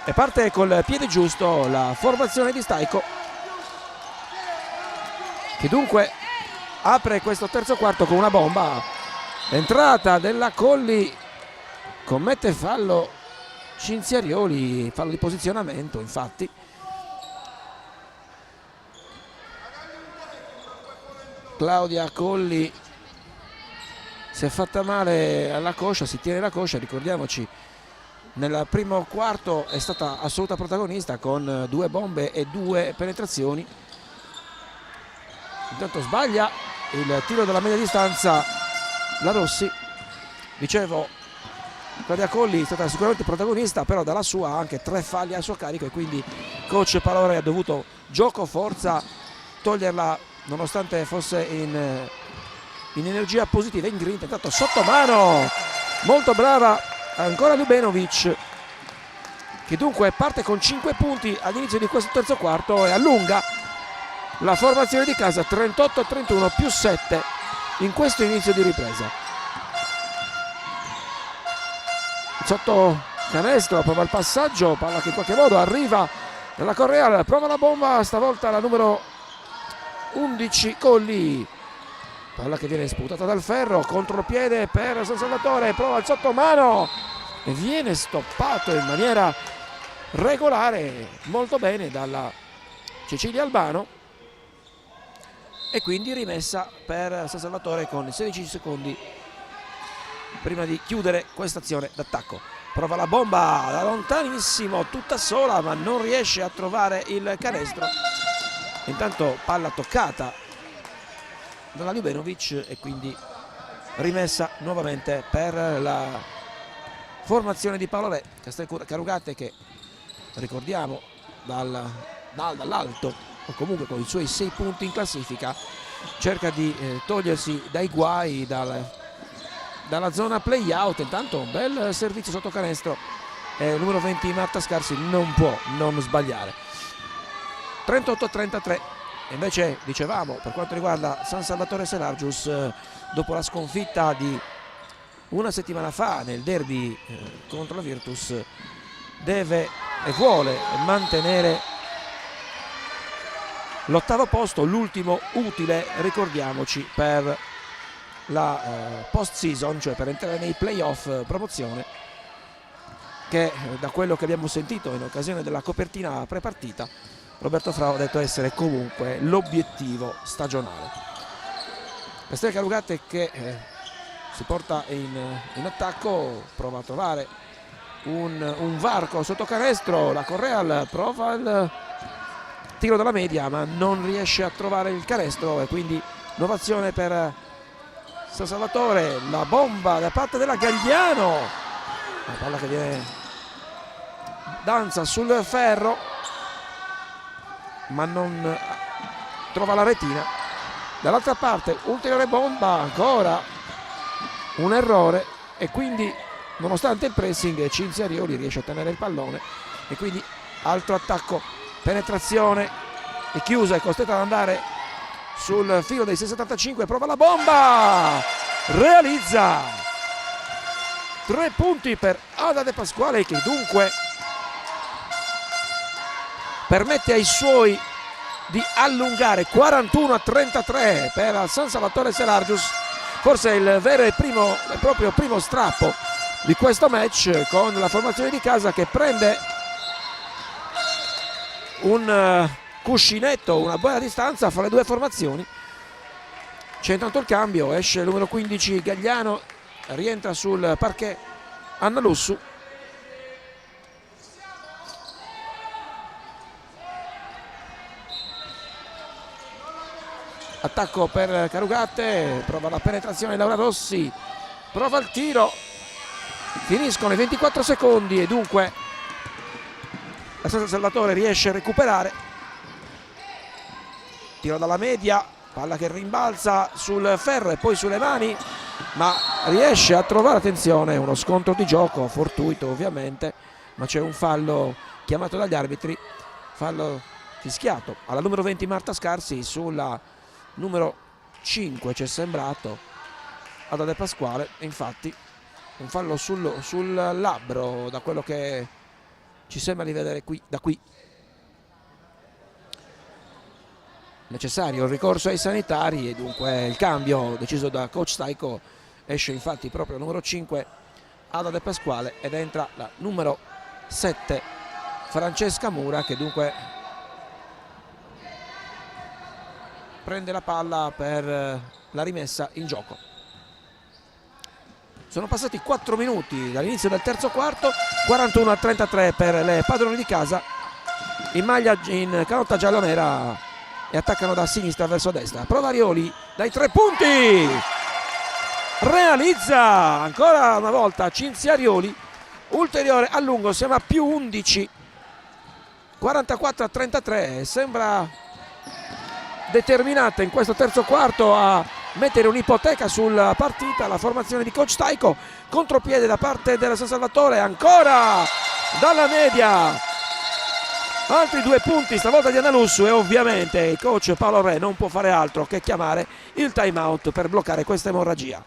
e parte col piede giusto la formazione di Staico che dunque apre questo terzo quarto con una bomba. Entrata della Colli, commette fallo Cinziarioli, fallo di posizionamento infatti. Claudia Colli si è fatta male alla coscia, si tiene la coscia, ricordiamoci nel primo quarto è stata assoluta protagonista con 2 bombe e 2 penetrazioni. Intanto sbaglia il tiro dalla media distanza la Rossi, dicevo Claudia Colli è stata sicuramente protagonista, però dalla sua anche 3 falli a suo carico e quindi coach Palore ha dovuto gioco forza toglierla nonostante fosse in energia positiva, in grinta. Intanto sotto mano molto brava ancora Ljubenovic che dunque parte con 5 punti all'inizio di questo terzo quarto e allunga la formazione di casa 38-31 più 7 in questo inizio di ripresa. Sotto canestro prova il passaggio, palla che in qualche modo arriva nella Correa, prova la bomba stavolta la numero 11 Colli Palla che viene sputata dal Ferro, contropiede per San Salvatore, prova il sottomano e viene stoppato in maniera regolare molto bene dalla Cecilia Albano, e quindi rimessa per San Salvatore con 16 secondi prima di chiudere questa azione d'attacco. Prova la bomba da lontanissimo, tutta sola, ma non riesce a trovare il canestro. Intanto palla toccata dalla Ljubenovic e quindi rimessa nuovamente per la formazione di Paolo Re. Castel Carugate, che ricordiamo dall'alto o comunque con i suoi 6 punti in classifica, cerca di togliersi dai guai dalla zona play out. Intanto un bel servizio sotto canestro e il numero 20 Marta Scarsi non può non sbagliare. 38-33. Invece, dicevamo, per quanto riguarda San Salvatore Selargius, dopo la sconfitta di una settimana fa nel derby contro la Virtus, deve e vuole mantenere l'8° posto, l'ultimo utile, ricordiamoci, per la post season, cioè per entrare nei playoff promozione, che da quello che abbiamo sentito in occasione della copertina prepartita, Roberto Frao ha detto essere comunque l'obiettivo stagionale. Castel Carugate che si porta in attacco, prova a trovare un varco sotto canestro, la Correal prova il tiro dalla media ma non riesce a trovare il canestro e quindi nuova azione per San Salvatore. La bomba da parte della Gagliano, la palla che viene danza sul ferro ma non trova la retina. Dall'altra parte ulteriore bomba, ancora un errore e quindi nonostante il pressing Cinzia Rioli riesce a tenere il pallone e quindi altro attacco, penetrazione e chiusa, è costretta ad andare sul filo dei 6,75, prova la bomba, realizza 3 punti per Ada De Pasquale, che dunque permette ai suoi di allungare 41-33 per San Salvatore Selargius, forse il vero e proprio primo strappo di questo match, con la formazione di casa che prende un cuscinetto, una buona distanza fra le due formazioni. C'è intanto il cambio, esce il numero 15 Gagliano, rientra sul parquet Anna Lussu. Attacco per Carugate, prova la penetrazione Laura Rossi, prova il tiro, finiscono i 24 secondi e dunque la San Salvatore riesce a recuperare. Tiro dalla media, palla che rimbalza sul ferro e poi sulle mani, ma riesce a trovare, attenzione, uno scontro di gioco fortuito ovviamente, ma c'è un fallo chiamato dagli arbitri, fallo fischiato alla numero 20 Marta Scarsi, sulla numero 5 ci è sembrato Ada De Pasquale, e infatti un fallo sul labbro, da quello che ci sembra di vedere da qui. Necessario il ricorso ai sanitari e dunque il cambio deciso da coach Staiko. Esce infatti proprio il numero 5 Ada De Pasquale ed entra la numero 7 Francesca Mura, che dunque prende la palla per la rimessa in gioco. Sono passati 4 minuti dall'inizio del terzo quarto, 41-33 per le padrone di casa in canotta giallonera, e attaccano da sinistra verso destra. Prova Rioli dai 3 punti, realizza ancora una volta Cinzia Rioli, ulteriore allungo, siamo a più 11, 44-33. Sembra determinata in questo terzo quarto a mettere un'ipoteca sulla partita la formazione di coach Staiko. Contropiede da parte della San Salvatore, ancora dalla media, altri 2 punti stavolta di Anna Lussu, e ovviamente il coach Paolo Re non può fare altro che chiamare il time out per bloccare questa emorragia.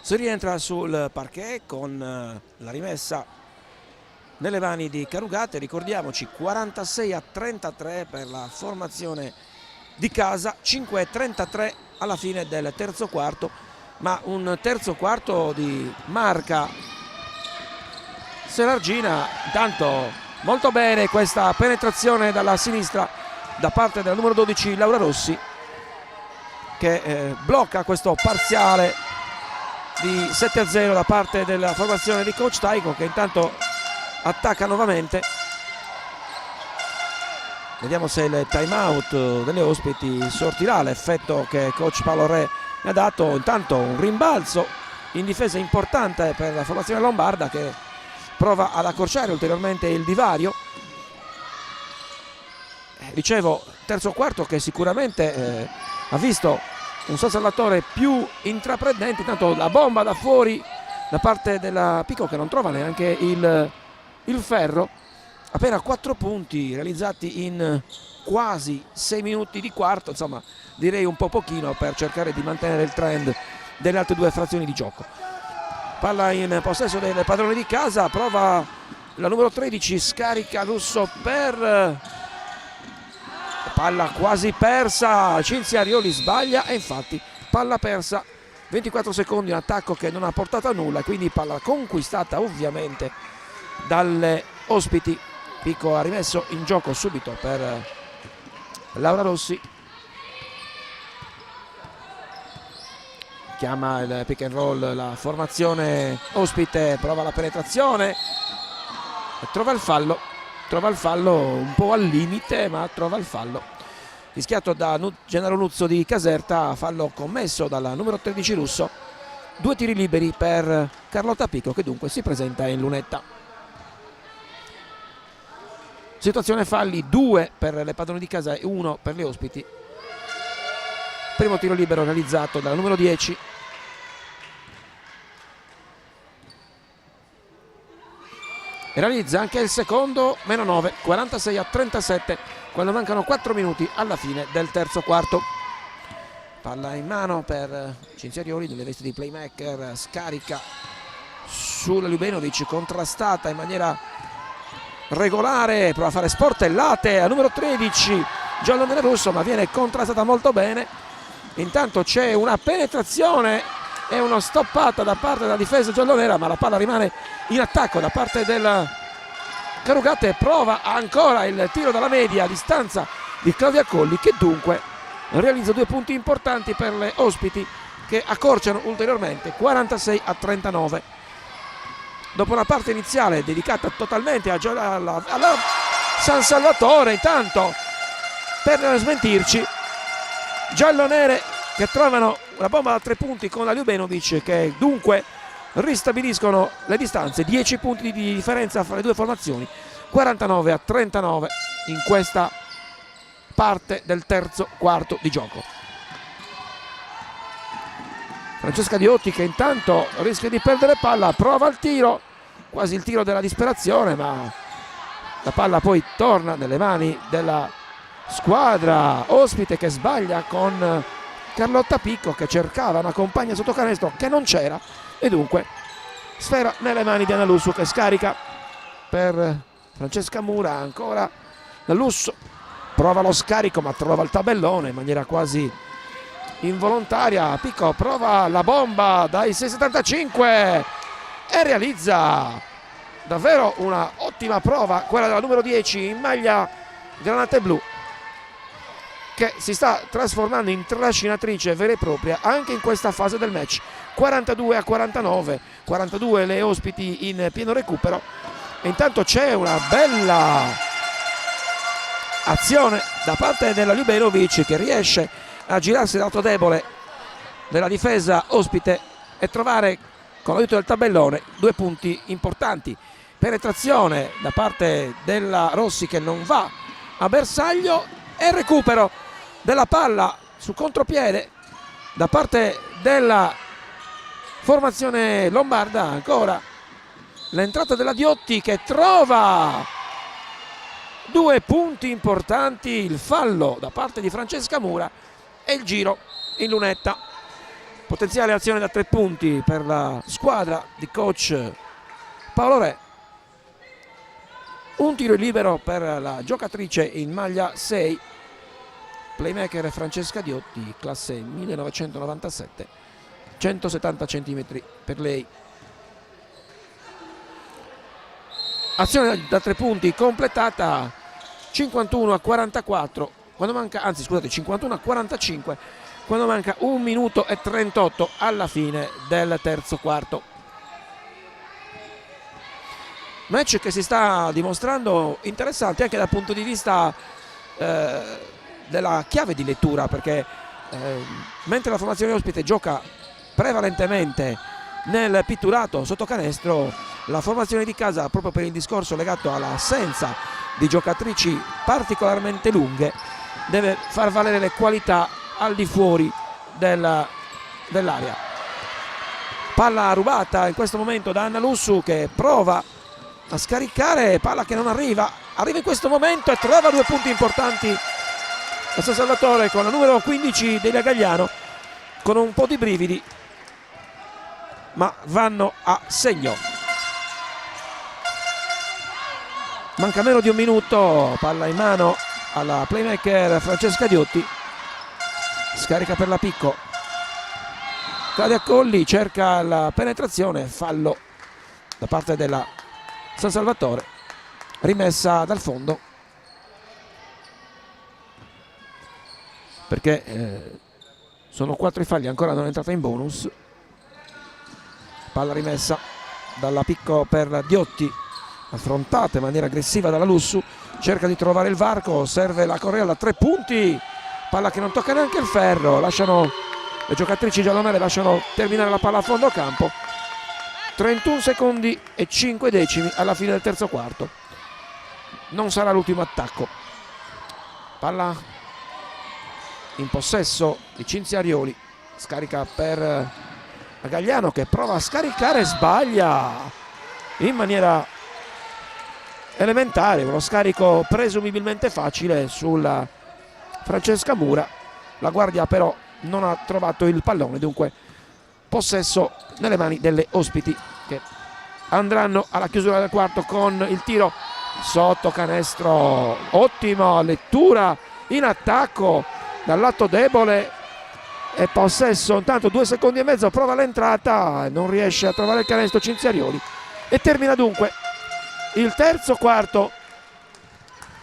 Si rientra sul parquet con la rimessa nelle mani di Carugate. Ricordiamoci 46-33 per la formazione di casa, 5-33 alla fine del terzo quarto, ma un terzo quarto di marca Selargina. Intanto molto bene questa penetrazione dalla sinistra da parte della numero 12 Laura Rossi, che blocca questo parziale di 7-0 da parte della formazione di coach Taiko, che intanto attacca nuovamente. Vediamo se il time out delle ospiti sortirà l'effetto che coach Paolo Re ne ha dato. Intanto un rimbalzo in difesa importante per la formazione lombarda, che prova ad accorciare ulteriormente il divario. Dicevo, terzo quarto che sicuramente ha visto un San Salvatore più intraprendente. Intanto la bomba da fuori da parte della Pico, che non trova neanche il ferro. Appena 4 punti realizzati in quasi 6 minuti di quarto, insomma direi un po' pochino per cercare di mantenere il trend delle altre 2 frazioni di gioco. Palla in possesso del padrone di casa, prova la numero 13 Scarica Russo per palla quasi persa. Cinzia Arioli sbaglia e infatti palla persa. 24 secondi, un attacco che non ha portato a nulla, quindi palla conquistata ovviamente dalle ospiti. Pico ha rimesso in gioco subito per Laura Rossi, chiama il pick and roll la formazione ospite, prova la penetrazione e trova il fallo un po' al limite, ma trova il fallo rischiato da Gennaro Nuzzo di Caserta, fallo commesso dalla numero 13 Russo. 2 tiri liberi per Carlotta Pico, che dunque si presenta in lunetta. Situazione falli, 2 per le padrone di casa e 1 per le ospiti. Primo tiro libero realizzato dalla numero 10. E realizza anche il secondo, meno 9, 46-37, quando mancano 4 minuti alla fine del terzo quarto. Palla in mano per Cinzia Arioli nelle vesti di playmaker, scarica sulla Ljubenovic, contrastata in maniera regolare, prova a fare sportellate a numero 13 giallo-nero russo, ma viene contrastata molto bene. Intanto c'è una penetrazione e una stoppata da parte della difesa giallonera, ma la palla rimane in attacco da parte del Carugate. Prova ancora il tiro dalla media a distanza di Claudia Colli, che dunque realizza 2 punti importanti per le ospiti, che accorciano ulteriormente 46-39. Dopo una parte iniziale dedicata totalmente alla San Salvatore, intanto per smentirci giallonere che trovano una bomba da 3 punti con la Ljubenovic, che dunque ristabiliscono le distanze, 10 punti di differenza fra le 2 formazioni, 49-39 in questa parte del terzo quarto di gioco. Francesca Diotti, che intanto rischia di perdere palla, prova il tiro, quasi il tiro della disperazione, ma la palla poi torna nelle mani della squadra ospite, che sbaglia con Carlotta Picco, che cercava una compagna sotto canestro che non c'era, e dunque sfera nelle mani di Anna Lussu, che scarica per Francesca Mura. Ancora la Lussu, prova lo scarico ma trova il tabellone in maniera quasi involontaria. Picco prova la bomba dai 6,75 e realizza davvero una ottima prova, quella della numero 10 in maglia granata e blu, che si sta trasformando in trascinatrice vera e propria anche in questa fase del match. 42-49, 42 le ospiti in pieno recupero, e intanto c'è una bella azione da parte della Ljubenovic, che riesce a girarsi dal lato debole della difesa ospite e trovare con l'aiuto del tabellone 2 punti importanti. Penetrazione da parte della Rossi, che non va a bersaglio, e recupero della palla su contropiede da parte della formazione lombarda. Ancora l'entrata della Diotti che trova 2 punti importanti, il fallo da parte di Francesca Mura e il giro in lunetta. Potenziale azione da 3 punti per la squadra di coach Paolo Re. Un tiro libero per la giocatrice in maglia 6, playmaker Francesca Diotti, classe 1997, 170 cm per lei. Azione da 3 punti completata, 51-44, quando manca, anzi scusate, 51-45, quando manca 1 minuto e 38 alla fine del terzo quarto. Match che si sta dimostrando interessante anche dal punto di vista della chiave di lettura, perché mentre la formazione ospite gioca prevalentemente nel pitturato sotto canestro, la formazione di casa, proprio per il discorso legato all'assenza di giocatrici particolarmente lunghe, deve far valere le qualità al di fuori dell'area. Palla rubata in questo momento da Anna Lussu, che prova a scaricare, palla che non arriva in questo momento e trova 2 punti importanti a San Salvatore con la numero 15 Delia Gagliano, con un po' di brividi, ma vanno a segno. Manca meno di 1 minuto, palla in mano alla playmaker Francesca Diotti, scarica per la Picco, Claudia Colli cerca la penetrazione, fallo da parte della San Salvatore, rimessa dal fondo perché sono 4 i falli, ancora non è entrata in bonus. Palla rimessa dalla Picco per la Diotti, affrontata in maniera aggressiva dalla Lussu, cerca di trovare il varco, serve la Correa da 3 punti, palla che non tocca neanche il ferro, lasciano le giocatrici giallonere, lasciano terminare la palla a fondo campo. 31 secondi e 5 decimi alla fine del terzo quarto, non sarà l'ultimo attacco. Palla in possesso di Cinzia Arioli, scarica per Gagliano che prova a scaricare, sbaglia in maniera elementare, uno scarico presumibilmente facile sulla Francesca Mura. La guardia però non ha trovato il pallone, dunque possesso nelle mani delle ospiti, che andranno alla chiusura del quarto con il tiro sotto canestro. Ottima lettura in attacco dal lato debole e possesso. Intanto 2 secondi e mezzo, prova l'entrata, non riesce a trovare il canestro Cinzia Arioli e termina dunque il terzo quarto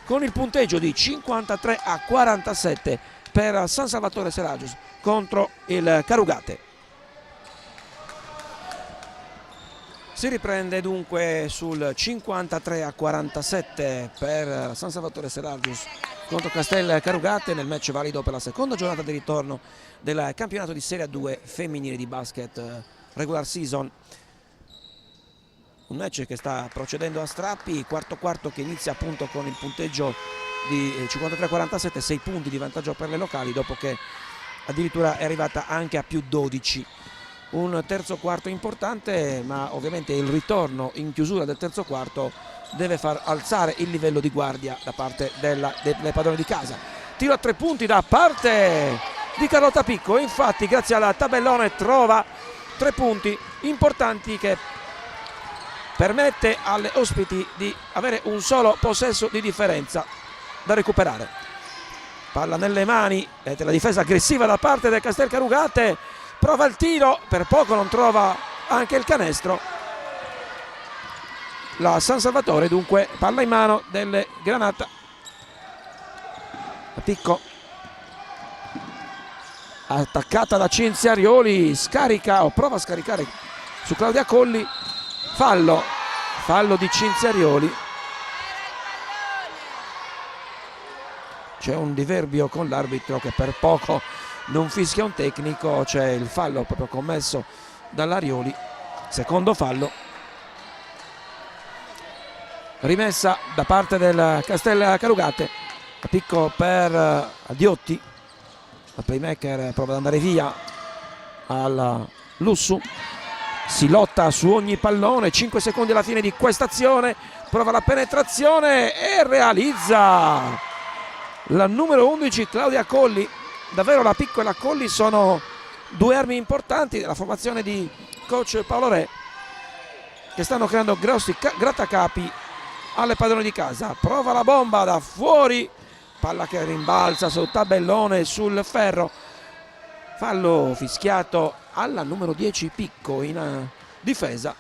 con il punteggio di 53-47 per San Salvatore Seragius contro il Carugate. Si riprende dunque sul 53-47 per San Salvatore Seragius contro Castel Carugate nel match valido per la seconda giornata di ritorno del campionato di Serie 2 femminile di basket regular season. Un match che sta procedendo a strappi, quarto quarto che inizia appunto con il punteggio di 53-47, 6 punti di vantaggio per le locali, dopo che addirittura è arrivata anche a più 12. Un terzo quarto importante, ma ovviamente il ritorno in chiusura del terzo quarto deve far alzare il livello di guardia da parte delle padrone di casa. Tiro a 3 punti da parte di Carlotta Picco, infatti grazie al tabellone trova 3 punti importanti che permette alle ospiti di avere un solo possesso di differenza da recuperare. Palla nelle mani della difesa aggressiva da parte del Castel Carugate, prova il tiro, per poco non trova anche il canestro la San Salvatore, dunque palla in mano delle Granata. Picco attaccata da Cinzia Arioli, scarica o prova a scaricare su Claudia Colli, fallo di Cinzia Arioli. C'è un diverbio con l'arbitro che per poco non fischia un tecnico, c'è il fallo proprio commesso dall'Arioli, secondo fallo. Rimessa da parte del Castel Carugate, Picco per Diotti, la playmaker prova ad andare via, al Lussu, si lotta su ogni pallone, 5 secondi alla fine di questa azione, prova la penetrazione e realizza la numero 11 Claudia Colli. Davvero la piccola Colli sono due armi importanti della formazione di coach Paolo Re, che stanno creando grossi grattacapi alle padrone di casa. Prova la bomba da fuori, palla che rimbalza sul tabellone, sul ferro, fallo fischiato alla numero 10 Picco in difesa.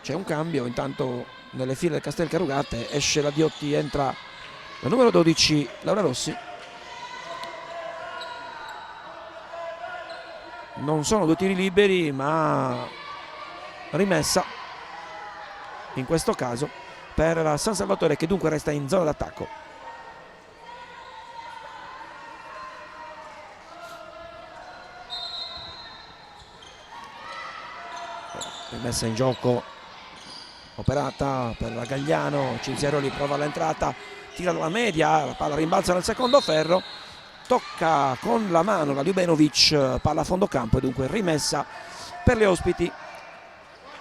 C'è un cambio intanto nelle file del Castel Carugate, esce la Diotti, entra la numero 12 Laura Rossi. Non sono due tiri liberi ma rimessa in questo caso per la San Salvatore, che dunque resta in zona d'attacco. Rimessa in gioco operata per la Gagliano, Cinziaroli prova l'entrata, tira dalla media, la palla rimbalza nel secondo ferro, tocca con la mano la Ljubenovic, palla a fondo campo e dunque rimessa per le ospiti.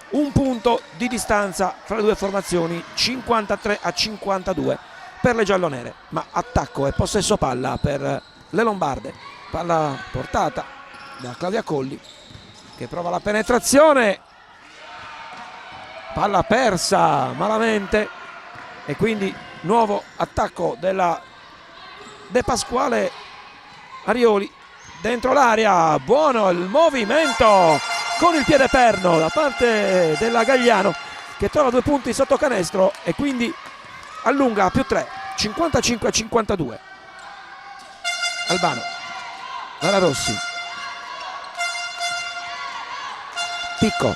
Un punto di distanza fra le due formazioni, 53-52 per le giallonere, ma attacco e possesso palla per le lombarde. Palla portata da Claudia Colli, che prova la penetrazione, palla persa malamente e quindi nuovo attacco della De Pasquale. Arioli dentro l'area, buono il movimento con il piede perno da parte della Gagliano, che trova 2 punti sotto canestro e quindi allunga a +3, 55-52. Albano, Lara Rossi, Picco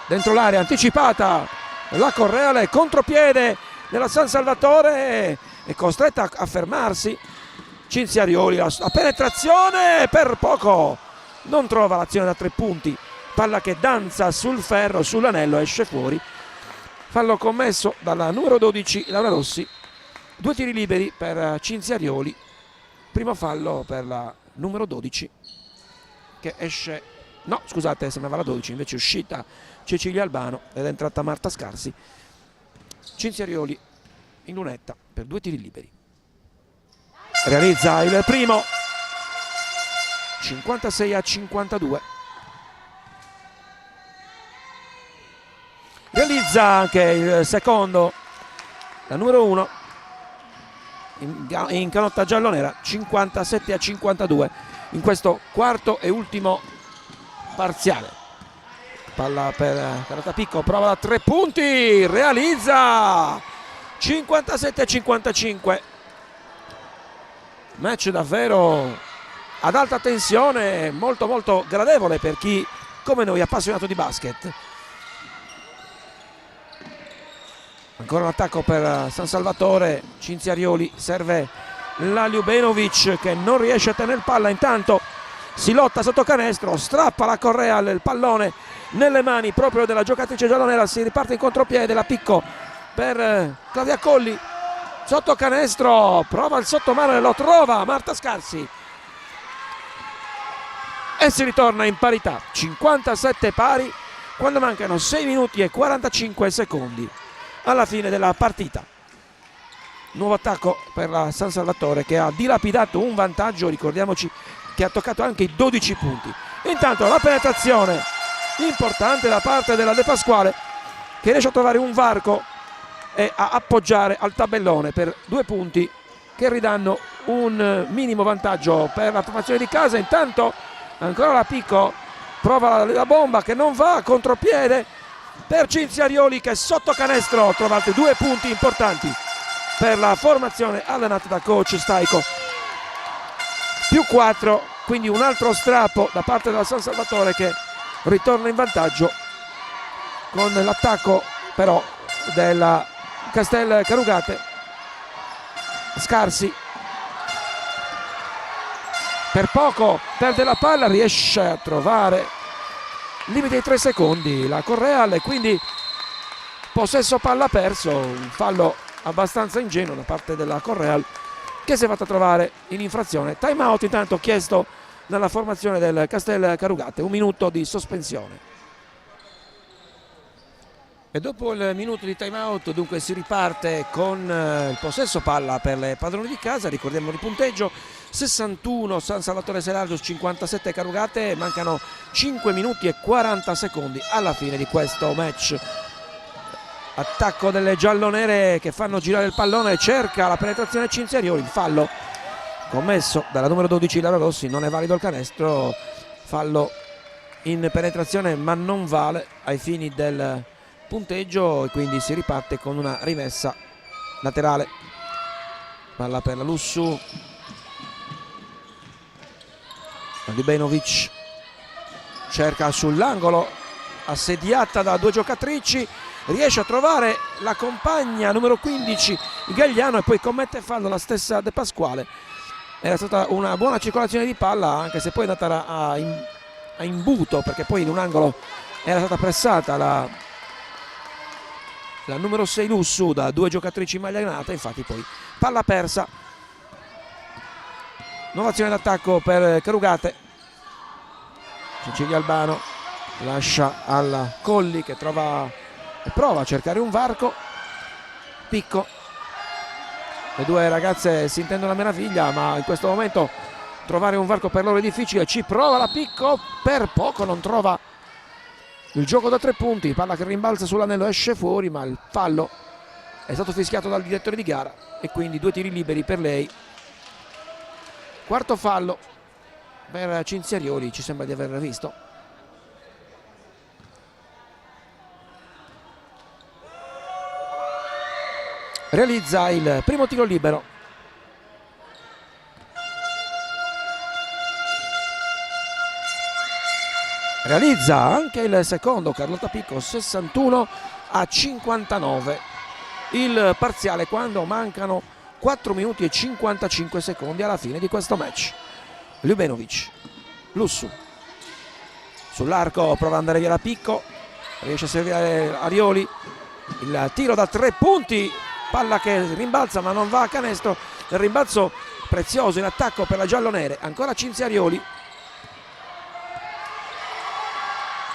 dentro l'area anticipata, la Correale, contropiede della San Salvatore, è costretta a fermarsi. Cinziarioli, la penetrazione per poco, non trova l'azione da 3 punti, palla che danza sul ferro, sull'anello, esce fuori. Fallo commesso dalla numero 12 Laura Rossi, 2 tiri liberi per Cinziarioli, primo fallo per la numero 12 che esce, no scusate, sembrava la 12, invece è uscita Cecilia Albano ed è entrata Marta Scarsi. Cinziarioli in lunetta per 2 tiri liberi, realizza il primo, 56-52. Realizza anche il secondo, la numero 1 in canotta giallonera, 57-52 in questo quarto e ultimo parziale. Palla per Carlotta Picco, prova da 3 punti, realizza 57-55. Match davvero ad alta tensione, molto molto gradevole per chi come noi è appassionato di basket. Ancora un attacco per San Salvatore, Cinziarioli, serve la Ljubenovic che non riesce a tenere palla, intanto si lotta sotto canestro, strappa la Correa il pallone nelle mani proprio della giocatrice giallonera, si riparte in contropiede, la Picco per Claudia Colli, sotto canestro, prova il sottomano e lo trova Marta Scarsi e si ritorna in parità, 57 pari quando mancano 6 minuti e 45 secondi alla fine della partita. Nuovo attacco per la San Salvatore che ha dilapidato un vantaggio, ricordiamoci che ha toccato anche i 12 punti. Intanto la penetrazione importante da parte della De Pasquale, che riesce a trovare un varco e a appoggiare al tabellone per 2 punti che ridanno un minimo vantaggio per la formazione di casa. Intanto ancora la Picco prova la bomba che non va, contropiede per Cinziarioli che sotto canestro trova altri 2 punti importanti per la formazione allenata da coach Staico. +4, quindi un altro strappo da parte della San Salvatore che ritorna in vantaggio con l'attacco però della Castel Carugate. Scarsi per poco perde la palla, riesce a trovare limite di 3 secondi la Correale, quindi possesso palla perso, un fallo abbastanza ingenuo da parte della Correal che si è fatta trovare in infrazione. Time out intanto chiesto nella formazione del Castel Carugate. 1 minuto di sospensione. E dopo il minuto di time out dunque si riparte con il possesso palla per le padrone di casa. Ricordiamo il punteggio: 61 San Salvatore Selargius, 57 Carugate. Mancano 5 minuti e 40 secondi alla fine di questo match. Attacco delle giallonere che fanno girare il pallone, cerca la penetrazione Cinzerioli. Il fallo commesso dalla numero 12 Laura Rossi, non è valido il canestro. Fallo in penetrazione ma non vale ai fini del punteggio, e quindi si riparte con una rimessa laterale. Palla per la Lussu, Ljubenovic cerca sull'angolo, assediata da 2 giocatrici, riesce a trovare la compagna numero 15 Gagliano e poi commette fallo la stessa De Pasquale. Era stata una buona circolazione di palla, anche se poi è andata a imbuto, perché poi in un angolo era stata pressata la numero 6 Lussu da 2 giocatrici in maglia granata. Infatti poi palla persa. Nuova azione d'attacco per Carugate. Cecilia Albano lascia alla Colli che prova a cercare un varco. Picco. Le 2 ragazze si intendono a meraviglia, ma in questo momento trovare un varco per loro è difficile. Ci prova la Picco, per poco non trova il gioco da 3 punti. Palla che rimbalza sull'anello, esce fuori, ma il fallo è stato fischiato dal direttore di gara e quindi 2 tiri liberi per lei. Quarto fallo per Cinzerioli, ci sembra di aver visto. Realizza il primo tiro libero. Realizza anche il secondo Carlotta Picco, 61-59 il parziale quando mancano 4 minuti e 55 secondi alla fine di questo match. Ljubenovic, Lussu sull'arco, prova ad andare via la Picco, riesce a servire Arioli, il tiro da 3 punti, palla che rimbalza ma non va a canestro. Il rimbalzo prezioso in attacco per la giallonere, ancora Cinzerioli.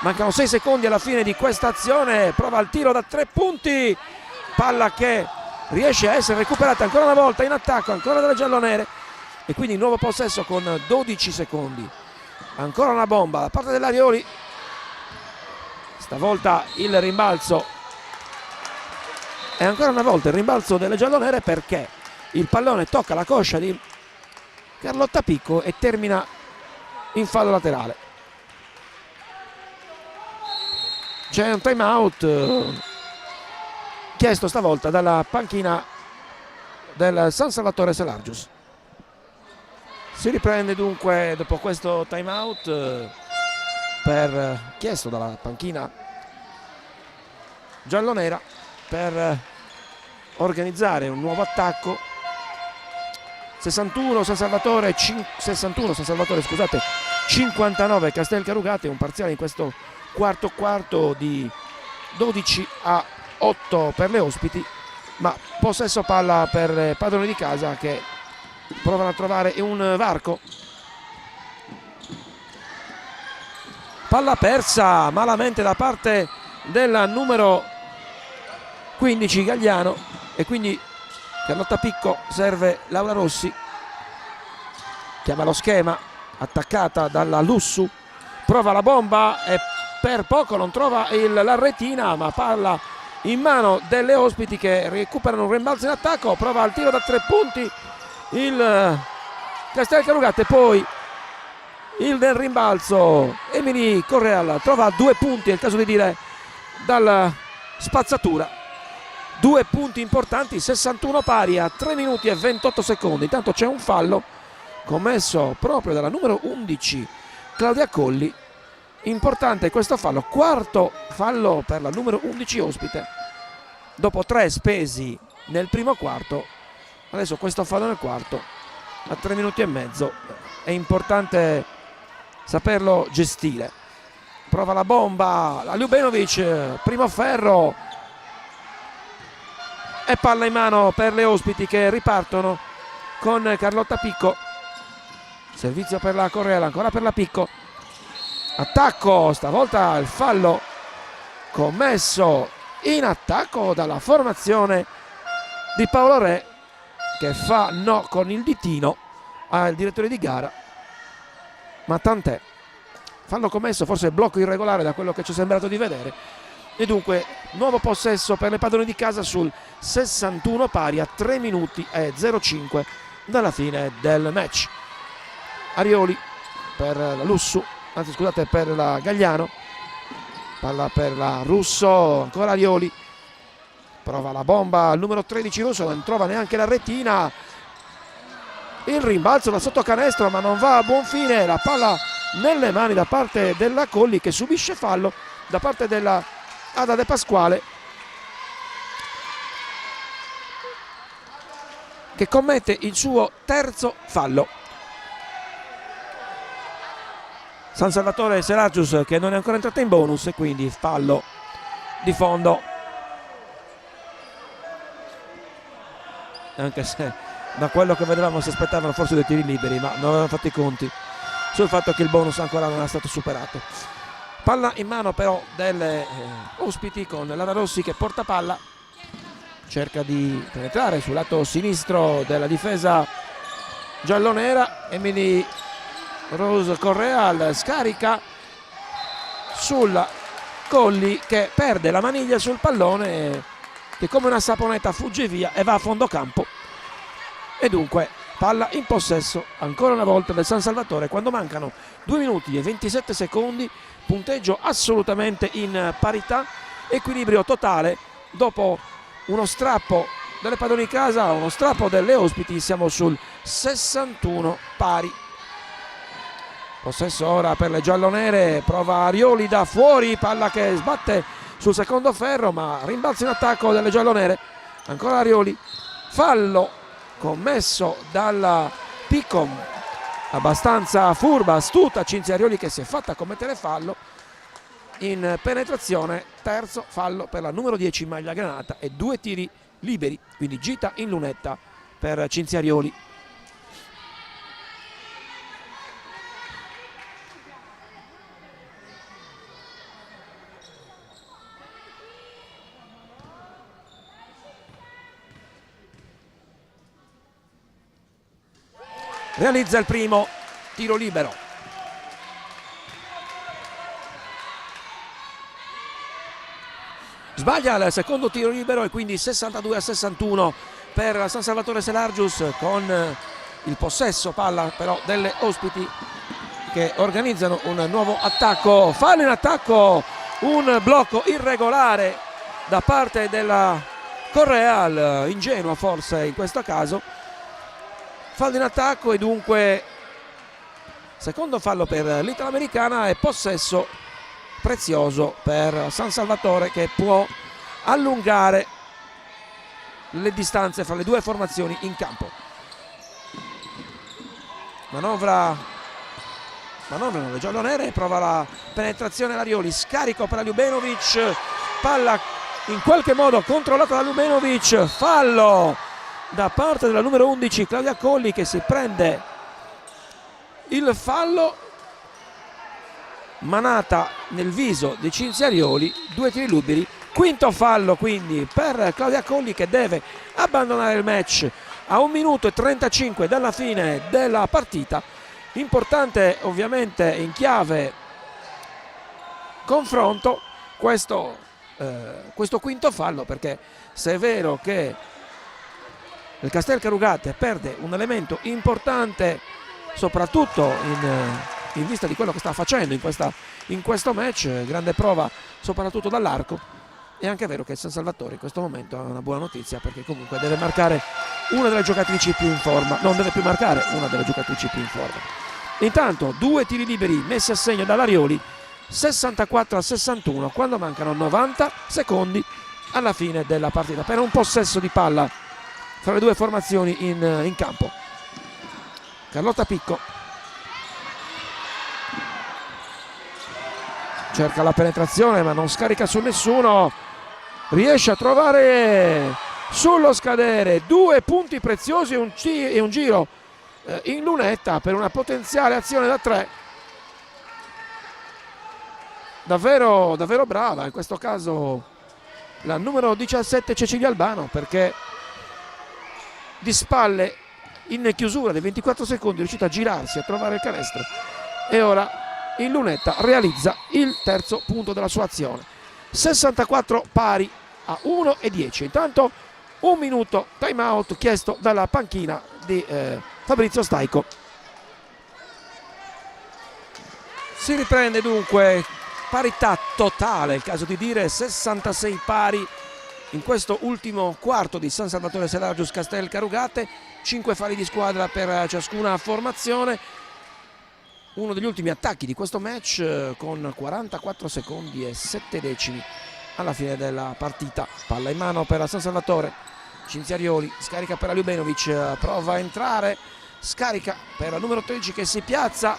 Mancano 6 secondi alla fine di questa azione, prova il tiro da 3 punti, palla che riesce a essere recuperata ancora una volta in attacco, ancora dalle giallonere, e quindi nuovo possesso con 12 secondi. Ancora una bomba da parte dell'Arioli, stavolta il rimbalzo, e ancora una volta il rimbalzo delle giallonere, perché il pallone tocca la coscia di Carlotta Picco e termina in fallo laterale. C'è un time out chiesto stavolta dalla panchina del San Salvatore Selargius. Si riprende dunque dopo questo time out chiesto dalla panchina giallonera per organizzare un nuovo attacco. 61 San Salvatore, 59 Castel Carugate, un parziale in questo quarto di 12-8 per le ospiti, ma possesso palla per le padrone di casa che provano a trovare un varco. Palla persa malamente da parte del numero 15 Gagliano, e quindi Carlotta Picco serve Laura Rossi, chiama lo schema, attaccata dalla Lussu, prova la bomba e per poco non trova la retina, ma palla in mano delle ospiti che recuperano un rimbalzo in attacco. Prova il tiro da 3 punti il Castel Carugate, poi il del rimbalzo Emily Correal trova 2 punti, è il caso di dire, dalla spazzatura. 2 punti importanti, 61 pari a 3 minuti e 28 secondi. Intanto c'è un fallo commesso proprio dalla numero 11 Claudia Colli. Importante questo fallo, quarto fallo per la numero 11 ospite dopo 3 spesi nel primo quarto. Adesso questo fallo nel quarto a 3 minuti e mezzo, è importante saperlo gestire. Prova la bomba la Ljubenovic, primo ferro e palla in mano per le ospiti che ripartono con Carlotta Picco. servizio per la Correa, ancora per la Picco, attacco, stavolta il fallo commesso in attacco dalla formazione di Paolo Re, che fa no con il ditino al direttore di gara, ma tant'è. Fallo commesso, forse blocco irregolare da quello che ci è sembrato di vedere, e dunque nuovo possesso per le padrone di casa sul 61 pari a 3 minuti e 05 dalla fine del match. Arioli per la Lussu, anzi scusate, per la Gagliano, palla per la Russo, ancora Arioli, prova la bomba al numero 13 Russo, non trova neanche la retina, il rimbalzo da sotto canestro ma non va a buon fine, la palla nelle mani da parte della Colli, che subisce fallo da parte della Ada De Pasquale, che commette il suo terzo fallo. San Salvatore Selagius che non è ancora entrata in bonus, e quindi fallo di fondo, anche se da quello che vedevamo si aspettavano forse 2 tiri liberi, ma non avevano fatto i conti sul fatto che il bonus ancora non è stato superato. Palla in mano però delle ospiti, con Lara Rossi che porta palla, cerca di penetrare sul lato sinistro della difesa giallonera. Emily Rose Correa scarica sulla Colli, che perde la maniglia sul pallone, che come una saponetta fugge via e va a fondo campo, e dunque palla in possesso ancora una volta del San Salvatore quando mancano 2 minuti e 27 secondi, punteggio assolutamente in parità, equilibrio totale dopo uno strappo delle padrone di casa, uno strappo delle ospiti. Siamo sul 61 pari. Possesso ora per le giallonere, prova Arioli da fuori, palla che sbatte sul secondo ferro, ma rimbalzo in attacco delle giallonere, ancora Arioli, fallo commesso dalla Picco, abbastanza furba, astuta Cinzia Arioli, che si è fatta commettere fallo in penetrazione. Terzo fallo per la numero 10 maglia granata e 2 tiri liberi, quindi gita in lunetta per Cinzia Arioli. Realizza il primo tiro libero. Sbaglia il secondo tiro libero, e quindi 62-61 per San Salvatore Selagius, con il possesso palla però delle ospiti, che organizzano un nuovo attacco. Fallo in attacco, un blocco irregolare da parte della Correa, ingenua forse in questo caso. Fallo in attacco, e dunque secondo fallo per l'italoamericana e possesso prezioso per San Salvatore, che può allungare le distanze fra le due formazioni in campo. Manovrano le giallonere, prova la penetrazione Arioli, scarico per la Ljubenovic, palla in qualche modo controllata da Ljubenovic, fallo da parte della numero 11 Claudia Colli, che si prende il fallo, manata nel viso di Cinzia Arioli, 2 tiri liberi, quinto fallo quindi per Claudia Colli, che deve abbandonare il match a 1 minuto e 35 dalla fine della partita. Importante ovviamente in chiave confronto questo quinto fallo, perché se è vero che il Castel Carugate perde un elemento importante, soprattutto in vista di quello che sta facendo in questo match, grande prova soprattutto dall'arco, è anche vero che il San Salvatore in questo momento ha una buona notizia, perché comunque deve marcare una delle giocatrici più in forma, non deve più marcare una delle giocatrici più in forma. Intanto 2 tiri liberi messi a segno dall'Arioli, 64-61, quando mancano 90 secondi alla fine della partita, per un possesso di palla fra le due formazioni in campo. Carlotta Picco cerca la penetrazione ma non scarica su nessuno, riesce a trovare sullo scadere 2 punti preziosi e un giro in lunetta per una potenziale azione da 3. Davvero brava in questo caso la numero 17 Cecilia Albano, perché di spalle in chiusura dei 24 secondi è riuscita a girarsi, a trovare il canestro e ora in lunetta realizza il terzo punto della sua azione. 64 pari a 1 e 10. Intanto un minuto time out chiesto dalla panchina di Fabrizio Staico. Si riprende dunque, parità totale, il caso di dire, 66 pari in questo ultimo quarto di San Salvatore Selargius Castel Carugate, 5 falli di squadra per ciascuna formazione. Uno degli ultimi attacchi di questo match con 44 secondi e 7 decimi alla fine della partita. Palla in mano per San Salvatore, Cinziarioli scarica per Ljubenovic, prova a entrare, scarica per la numero 13 che si piazza,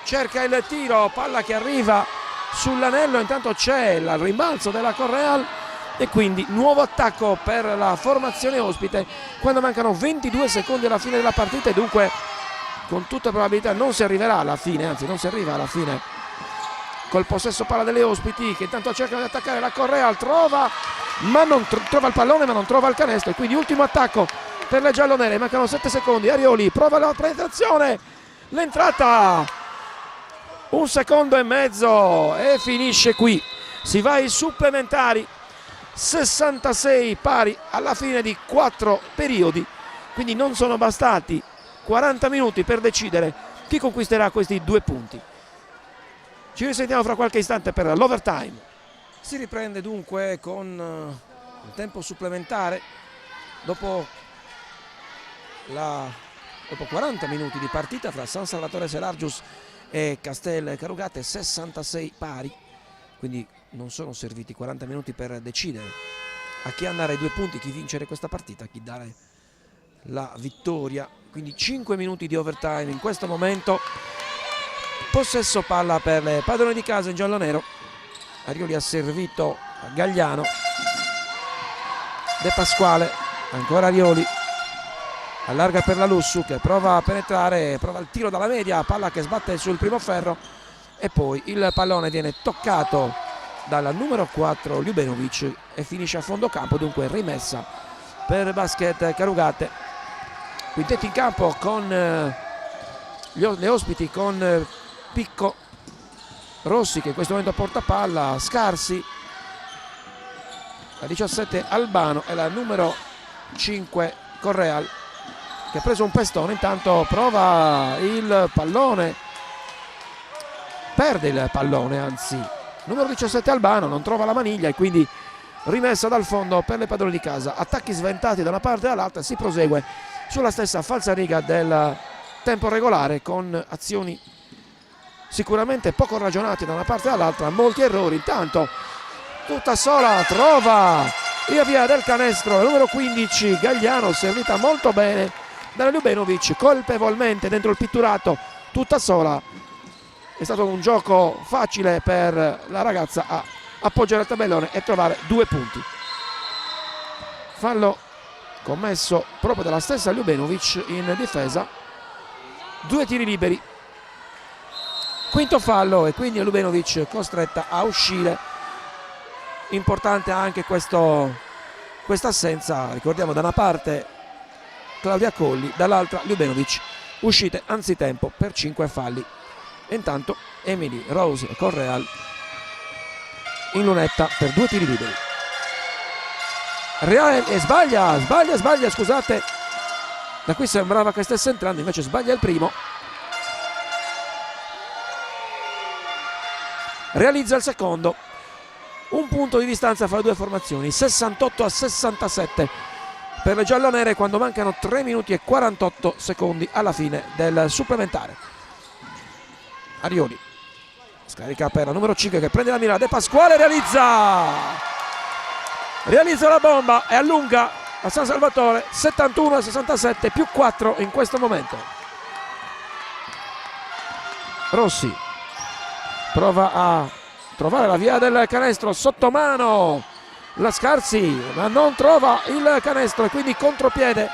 cerca il tiro, palla che arriva sull'anello, intanto c'è il rimbalzo della Correal e quindi nuovo attacco per la formazione ospite quando mancano 22 secondi alla fine della partita e dunque con tutta probabilità non si arriverà alla fine, anzi non si arriva alla fine col possesso palla delle ospiti che intanto cercano di attaccare. La Correal trova il pallone ma non trova il canestro e quindi ultimo attacco per le giallonere, mancano 7 secondi. Arioli prova la penetrazione, l'entrata, 1 secondo e mezzo e finisce qui. Si va ai supplementari, 66 pari alla fine di 4 periodi, quindi non sono bastati 40 minuti per decidere chi conquisterà questi 2 punti. Ci risentiamo fra qualche istante per l'overtime. Si riprende dunque con il tempo supplementare dopo 40 minuti di partita fra San Salvatore Selargius e Castel Carugate, 66 pari, quindi non sono serviti 40 minuti per decidere a chi andare ai 2 punti, chi vincere questa partita, a chi dare la vittoria. Quindi 5 minuti di overtime in questo momento. Possesso palla per le padrone di casa in giallo-nero. Arioli ha servito a Gagliano, De Pasquale, ancora Arioli, allarga per la Lussu che prova a penetrare, prova il tiro dalla media, palla che sbatte sul primo ferro e poi il pallone viene toccato dalla numero 4 Ljubenovic e finisce a fondo campo, dunque rimessa per Basket Carugate. Quintetti in campo con le ospiti, con Picco, Rossi che in questo momento porta palla, Scarsi, la 17 Albano e la numero 5 Correal che ha preso un pestone, intanto prova il pallone, perde il pallone, anzi numero 17 Albano non trova la maniglia e quindi rimessa dal fondo per le padrone di casa. Attacchi sventati da una parte e dall'altra, si prosegue sulla stessa falsariga del tempo regolare con azioni sicuramente poco ragionate da una parte e dall'altra, molti errori. Intanto tutta sola trova via del canestro la numero 15 Gagliano, servita molto bene dalla Ljubenovic, colpevolmente dentro il pitturato. Tutta sola, è stato un gioco facile per la ragazza a appoggiare il tabellone e trovare 2 punti. Fallo commesso proprio dalla stessa Ljubenovic in difesa, 2 tiri liberi, quinto fallo e quindi Ljubenovic costretta a uscire. Importante anche questa assenza, ricordiamo, da una parte Claudia Colli, dall'altra Ljubenovic, uscite anzitempo per 5 falli. E intanto Emily Rose Correal in lunetta per 2 tiri liberi. E sbaglia, scusate, da qui sembrava che stesse entrando, invece sbaglia il primo. Realizza il secondo. Un punto di distanza fra le 2 formazioni, 68-67 per le giallonere quando mancano 3 minuti e 48 secondi alla fine del supplementare. Arioli scarica per la numero 5 che prende la mira, De Pasquale realizza la bomba e allunga a San Salvatore, 71-67 più 4 in questo momento. Rossi prova a trovare la via del canestro sotto mano, la Scarsi ma non trova il canestro e quindi contropiede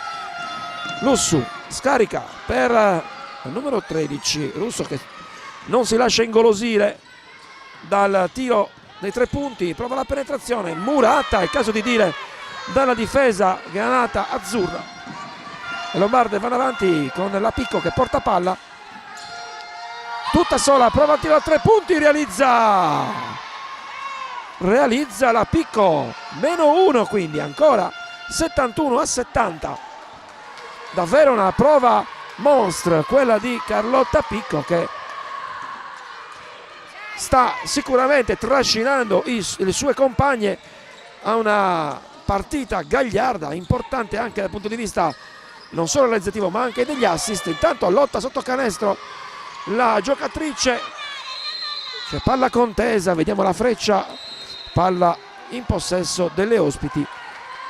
Lussu. scarica per il numero 13 Russo, che non si lascia ingolosire dal tiro dei 3 punti, prova la penetrazione, murata, è il caso di dire, dalla difesa granata azzurra. Le Lombarde vanno avanti con la Picco che porta palla, tutta sola, prova il tiro a 3 punti, realizza la Picco, -1, quindi ancora 71-70. Davvero una prova monstra quella di Carlotta Picco, che sta sicuramente trascinando le sue compagne a una partita gagliarda, importante anche dal punto di vista non solo realizzativo ma anche degli assist. Intanto lotta sotto canestro la giocatrice, c'è palla contesa, vediamo la Freccia, palla in possesso delle ospiti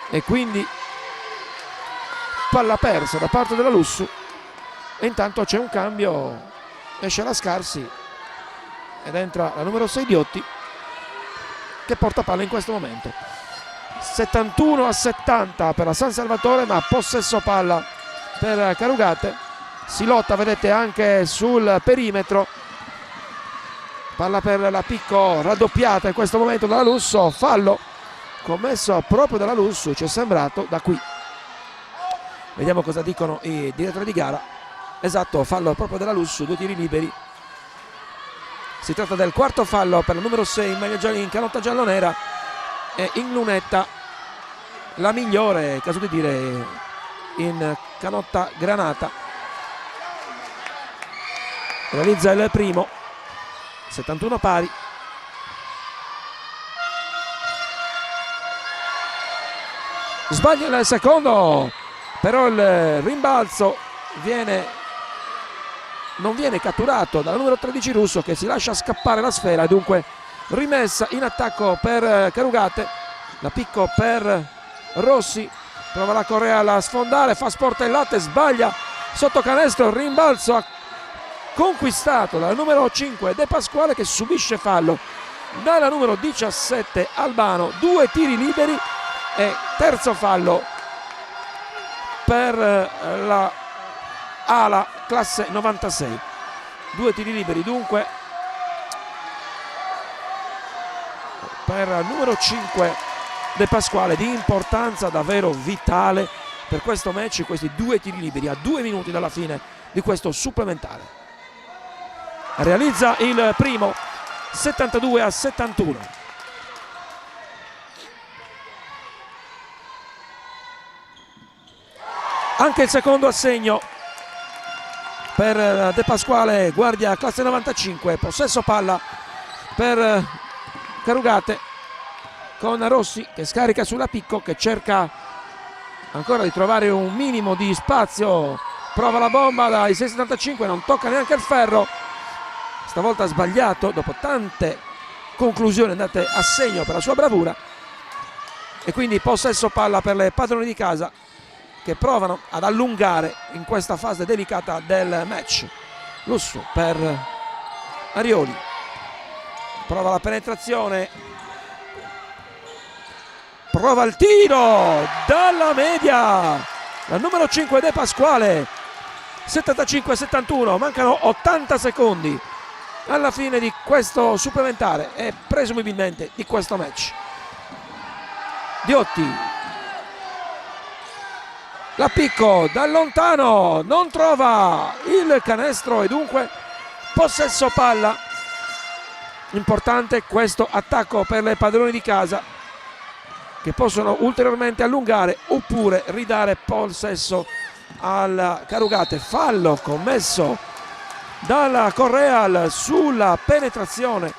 e quindi palla persa da parte della Lussu. E intanto c'è un cambio, esce la Scarsi ed entra la numero 6 Diotti, che porta palla in questo momento. 71-70 per la San Salvatore, ma possesso palla per Carugate. Si lotta, vedete, anche sul perimetro. Palla per la Picco, raddoppiata in questo momento dalla Lusso, fallo commesso proprio dalla Lusso, ci è sembrato da qui. Vediamo cosa dicono i direttori di gara. Esatto, fallo proprio della Lusso, 2 tiri liberi. Si tratta del quarto fallo per il numero 6 in canotta giallonera e in lunetta la migliore, caso di dire, in canotta granata. Realizza il primo, 71 pari. Sbaglia il secondo, però il rimbalzo non viene catturato dal numero 13 Russo, che si lascia scappare la sfera e dunque rimessa in attacco per Carugate. La Picco per Rossi, prova la Correa a sfondare, fa sportellate, sbaglia sotto canestro, rimbalzo conquistato dal numero 5 De Pasquale, che subisce fallo dalla numero 17 Albano. 2 tiri liberi e terzo fallo per la Ala classe 96. 2 tiri liberi dunque per il numero 5 De Pasquale, di importanza davvero vitale per questo match, questi 2 tiri liberi a 2 minuti dalla fine di questo supplementare. Realizza il primo, 72-71. Anche il secondo assegno per De Pasquale, guardia classe 95, possesso palla per Carugate con Rossi che scarica sulla Picco, che cerca ancora di trovare un minimo di spazio, prova la bomba dai 6,75, non tocca neanche il ferro, stavolta sbagliato dopo tante conclusioni andate a segno per la sua bravura, e quindi possesso palla per le padrone di casa, che provano ad allungare in questa fase delicata del match. Lusso per Arioli, prova la penetrazione, prova il tiro dalla media, la numero 5 De Pasquale. 75-71, mancano 80 secondi alla fine di questo supplementare e presumibilmente di questo match. Diotti, la Picco da lontano non trova il canestro e dunque possesso palla. Importante questo attacco per le padrone di casa, che possono ulteriormente allungare oppure ridare possesso al Carugate. Fallo commesso dalla Correal sulla penetrazione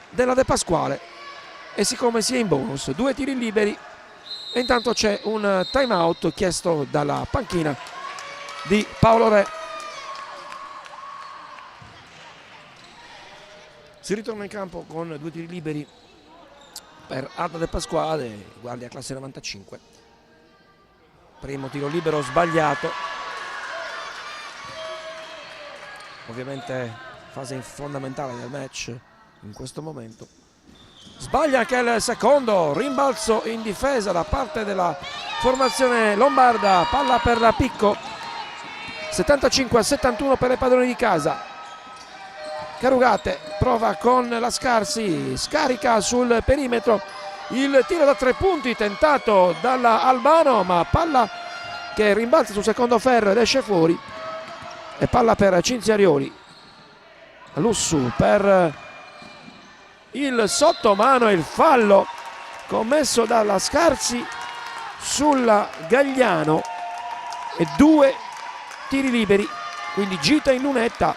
della De Pasquale e siccome si è in bonus 2 tiri liberi, e intanto c'è un time out chiesto dalla panchina di Paolo Re. Si ritorna in campo con 2 tiri liberi per Ada De Pasquale, guardia classe 95. Primo tiro libero sbagliato, ovviamente fase fondamentale del match in questo momento. Sbaglia anche il secondo, rimbalzo in difesa da parte della formazione lombarda, palla per la Picco 75-71 per le padrone di casa. Carugate prova con la Scarsi, scarica sul perimetro, il tiro da 3 punti tentato dalla Albano, ma palla che rimbalza sul secondo ferro ed esce fuori, e palla per Cinzia Arioli. Lussu per il sottomano e il fallo commesso dalla Scarsi sulla Gagliano, e 2 tiri liberi, quindi gita in lunetta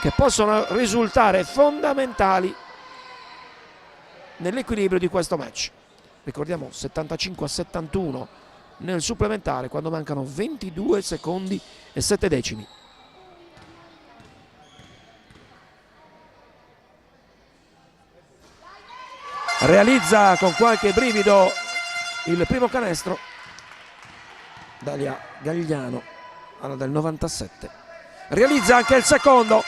che possono risultare fondamentali nell'equilibrio di questo match. Ricordiamo 75-71 nel supplementare, quando mancano 22 secondi e 7 decimi. Realizza con qualche brivido il primo canestro Dalia Gagliano, alla del 97. Realizza anche il secondo,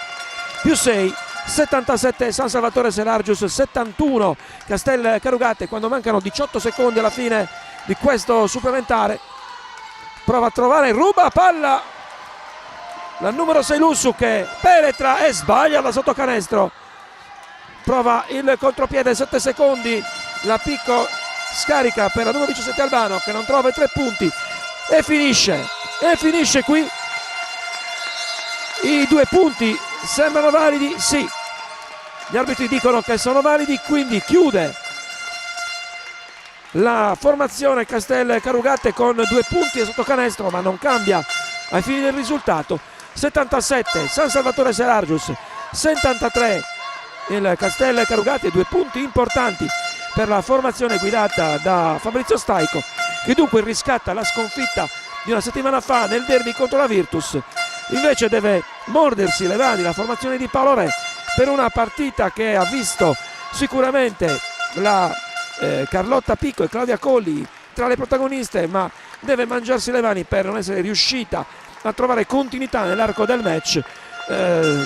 più 6, 77 San Salvatore Selargius, 71 Castel Carugate, quando mancano 18 secondi alla fine di questo supplementare. Prova a trovare, ruba palla la numero 6 Lussu, che penetra e sbaglia da sotto canestro. Prova il contropiede, 7 secondi, la Picco scarica per la numero 17 Albano, che non trova i 3 punti, e finisce qui. I 2 punti sembrano validi? Sì, gli arbitri dicono che sono validi, quindi chiude la formazione Castel Carugate con 2 punti e sotto canestro, ma non cambia ai fini del risultato. 77 San Salvatore Selargius, 73 il Castel Carugate, 2 punti importanti per la formazione guidata da Fabrizio Staico, che dunque riscatta la sconfitta di una settimana fa nel derby contro la Virtus. Invece deve mordersi le mani la formazione di Paolo Re per una partita che ha visto sicuramente la Carlotta Picco e Claudia Colli tra le protagoniste, ma deve mangiarsi le mani per non essere riuscita a trovare continuità nell'arco del match,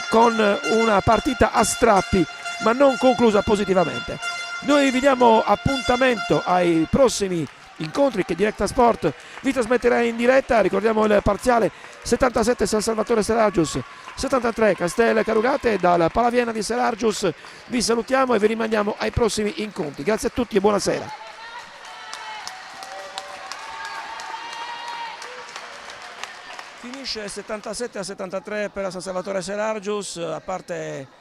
con una partita a strappi ma non conclusa positivamente. Noi vi diamo appuntamento ai prossimi incontri che Directa Sport vi trasmetterà in diretta. Ricordiamo il parziale: 77 San Salvatore Selargius, 73 Castel Carugate. Dal Palaviena di Selargius vi salutiamo e vi rimandiamo ai prossimi incontri. Grazie a tutti e buonasera. Finisce 77-73 per la San Salvatore Selargius, a parte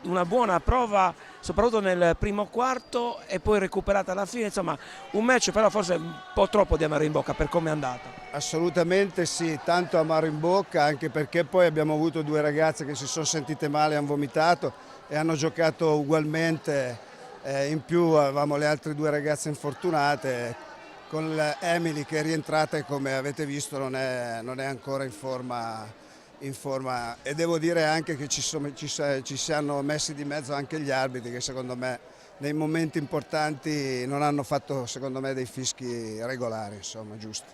una buona prova soprattutto nel primo quarto e poi recuperata alla fine. Insomma, un match però forse un po' troppo di amaro in bocca per come è andata. Assolutamente sì, tanto amaro in bocca, anche perché poi abbiamo avuto 2 ragazze che si sono sentite male, hanno vomitato e hanno giocato ugualmente. In più avevamo le altre 2 ragazze infortunate, con Emily che è rientrata e, come avete visto, non è ancora in forma, e devo dire anche che ci si hanno messi di mezzo anche gli arbitri, che secondo me nei momenti importanti non hanno fatto, secondo me, dei fischi regolari, insomma, giusti.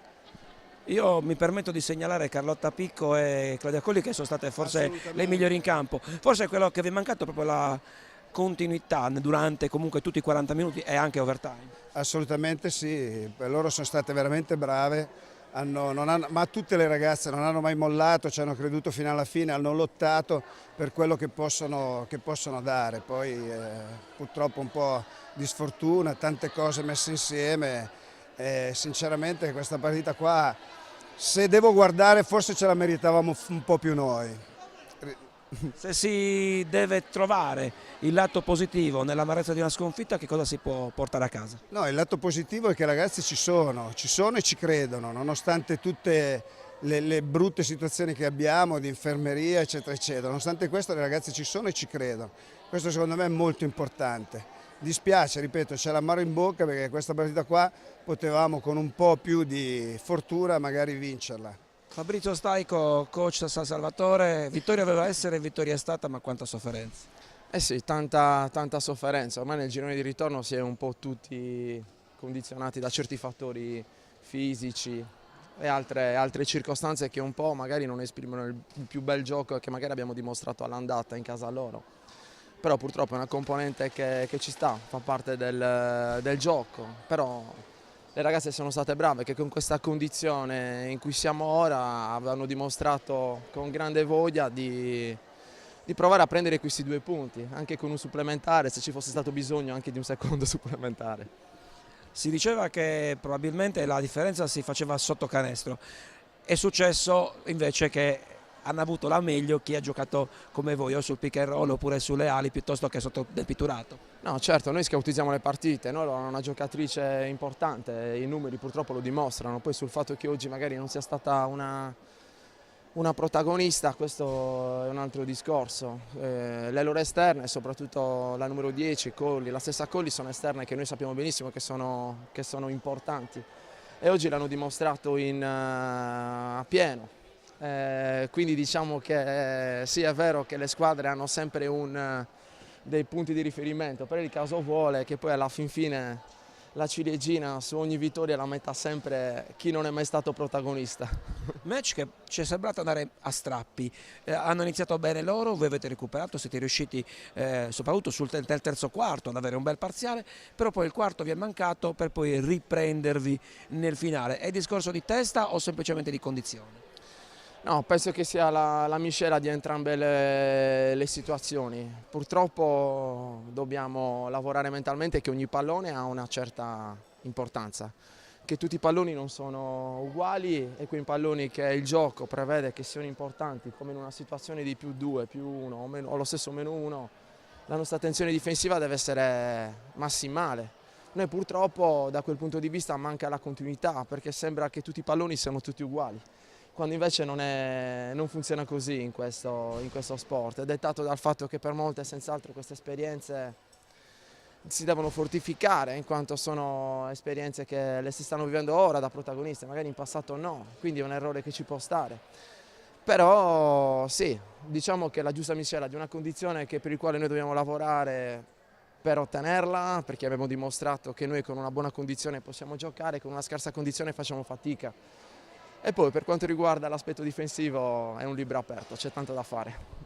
Io mi permetto di segnalare Carlotta Picco e Claudia Colli, che sono state forse le migliori in campo. Forse quello che vi è mancato è proprio la continuità durante comunque tutti i 40 minuti e anche overtime. Assolutamente sì, loro sono state veramente brave. Ma tutte le ragazze non hanno mai mollato, ci hanno creduto fino alla fine, hanno lottato per quello che possono dare. Poi purtroppo un po' di sfortuna, tante cose messe insieme, sinceramente questa partita qua, se devo guardare, forse ce la meritavamo un po' più noi. Se si deve trovare il lato positivo nell'amarezza di una sconfitta, che cosa si può portare a casa? No, il lato positivo è che i ragazzi ci sono e ci credono, nonostante tutte le brutte situazioni che abbiamo di infermeria, eccetera, eccetera. Nonostante questo, i ragazzi ci sono e ci credono. Questo secondo me è molto importante. Dispiace, ripeto, c'è l'amaro in bocca, perché questa partita qua potevamo con un po' più di fortuna magari vincerla. Fabrizio Staico, coach San Salvatore, vittoria doveva essere, vittoria è stata, ma quanta sofferenza. Eh sì, tanta sofferenza. Ormai nel girone di ritorno si è un po' tutti condizionati da certi fattori fisici e altre circostanze che un po' magari non esprimono il più bel gioco che magari abbiamo dimostrato all'andata in casa loro. Però purtroppo è una componente che ci sta, fa parte del gioco, però le ragazze sono state brave, che con questa condizione in cui siamo ora avevano dimostrato con grande voglia di provare a prendere questi 2 punti, anche con un supplementare, se ci fosse stato bisogno anche di un secondo supplementare. Si diceva che probabilmente la differenza si faceva sotto canestro, è successo invece che hanno avuto la meglio chi ha giocato come voi o sul pick and roll oppure sulle ali piuttosto che sotto del pitturato. No, certo, noi scoutizziamo le partite, noi abbiamo una giocatrice importante, i numeri purtroppo lo dimostrano, poi sul fatto che oggi magari non sia stata una protagonista, questo è un altro discorso. Le loro esterne, soprattutto la numero 10, Colli, la stessa Colli, sono esterne che noi sappiamo benissimo che sono importanti e oggi l'hanno dimostrato a pieno. Quindi diciamo che sì, è vero che le squadre hanno sempre dei punti di riferimento, però il caso vuole che poi alla fin fine la ciliegina su ogni vittoria la metta sempre chi non è mai stato protagonista. Match che ci è sembrato andare a strappi, hanno iniziato bene loro, voi avete recuperato, siete riusciti soprattutto nel terzo quarto ad avere un bel parziale, però poi il quarto vi è mancato per poi riprendervi nel finale. È discorso di testa o semplicemente di condizioni? No, penso che sia la miscela di entrambe le situazioni. Purtroppo dobbiamo lavorare mentalmente, che ogni pallone ha una certa importanza, che tutti i palloni non sono uguali e quei palloni che il gioco prevede che siano importanti, come in una situazione di +2, +1 o lo stesso -1, la nostra attenzione difensiva deve essere massimale. Noi purtroppo da quel punto di vista manca la continuità, perché sembra che tutti i palloni siano tutti uguali, quando invece non funziona così in questo sport. È dettato dal fatto che per molte senz'altro queste esperienze si devono fortificare, in quanto sono esperienze che le si stanno vivendo ora da protagoniste, magari in passato no, quindi è un errore che ci può stare. Però sì, diciamo che la giusta miscela di una condizione per il quale noi dobbiamo lavorare per ottenerla, perché abbiamo dimostrato che noi con una buona condizione possiamo giocare, con una scarsa condizione facciamo fatica. E poi per quanto riguarda l'aspetto difensivo è un libro aperto, c'è tanto da fare.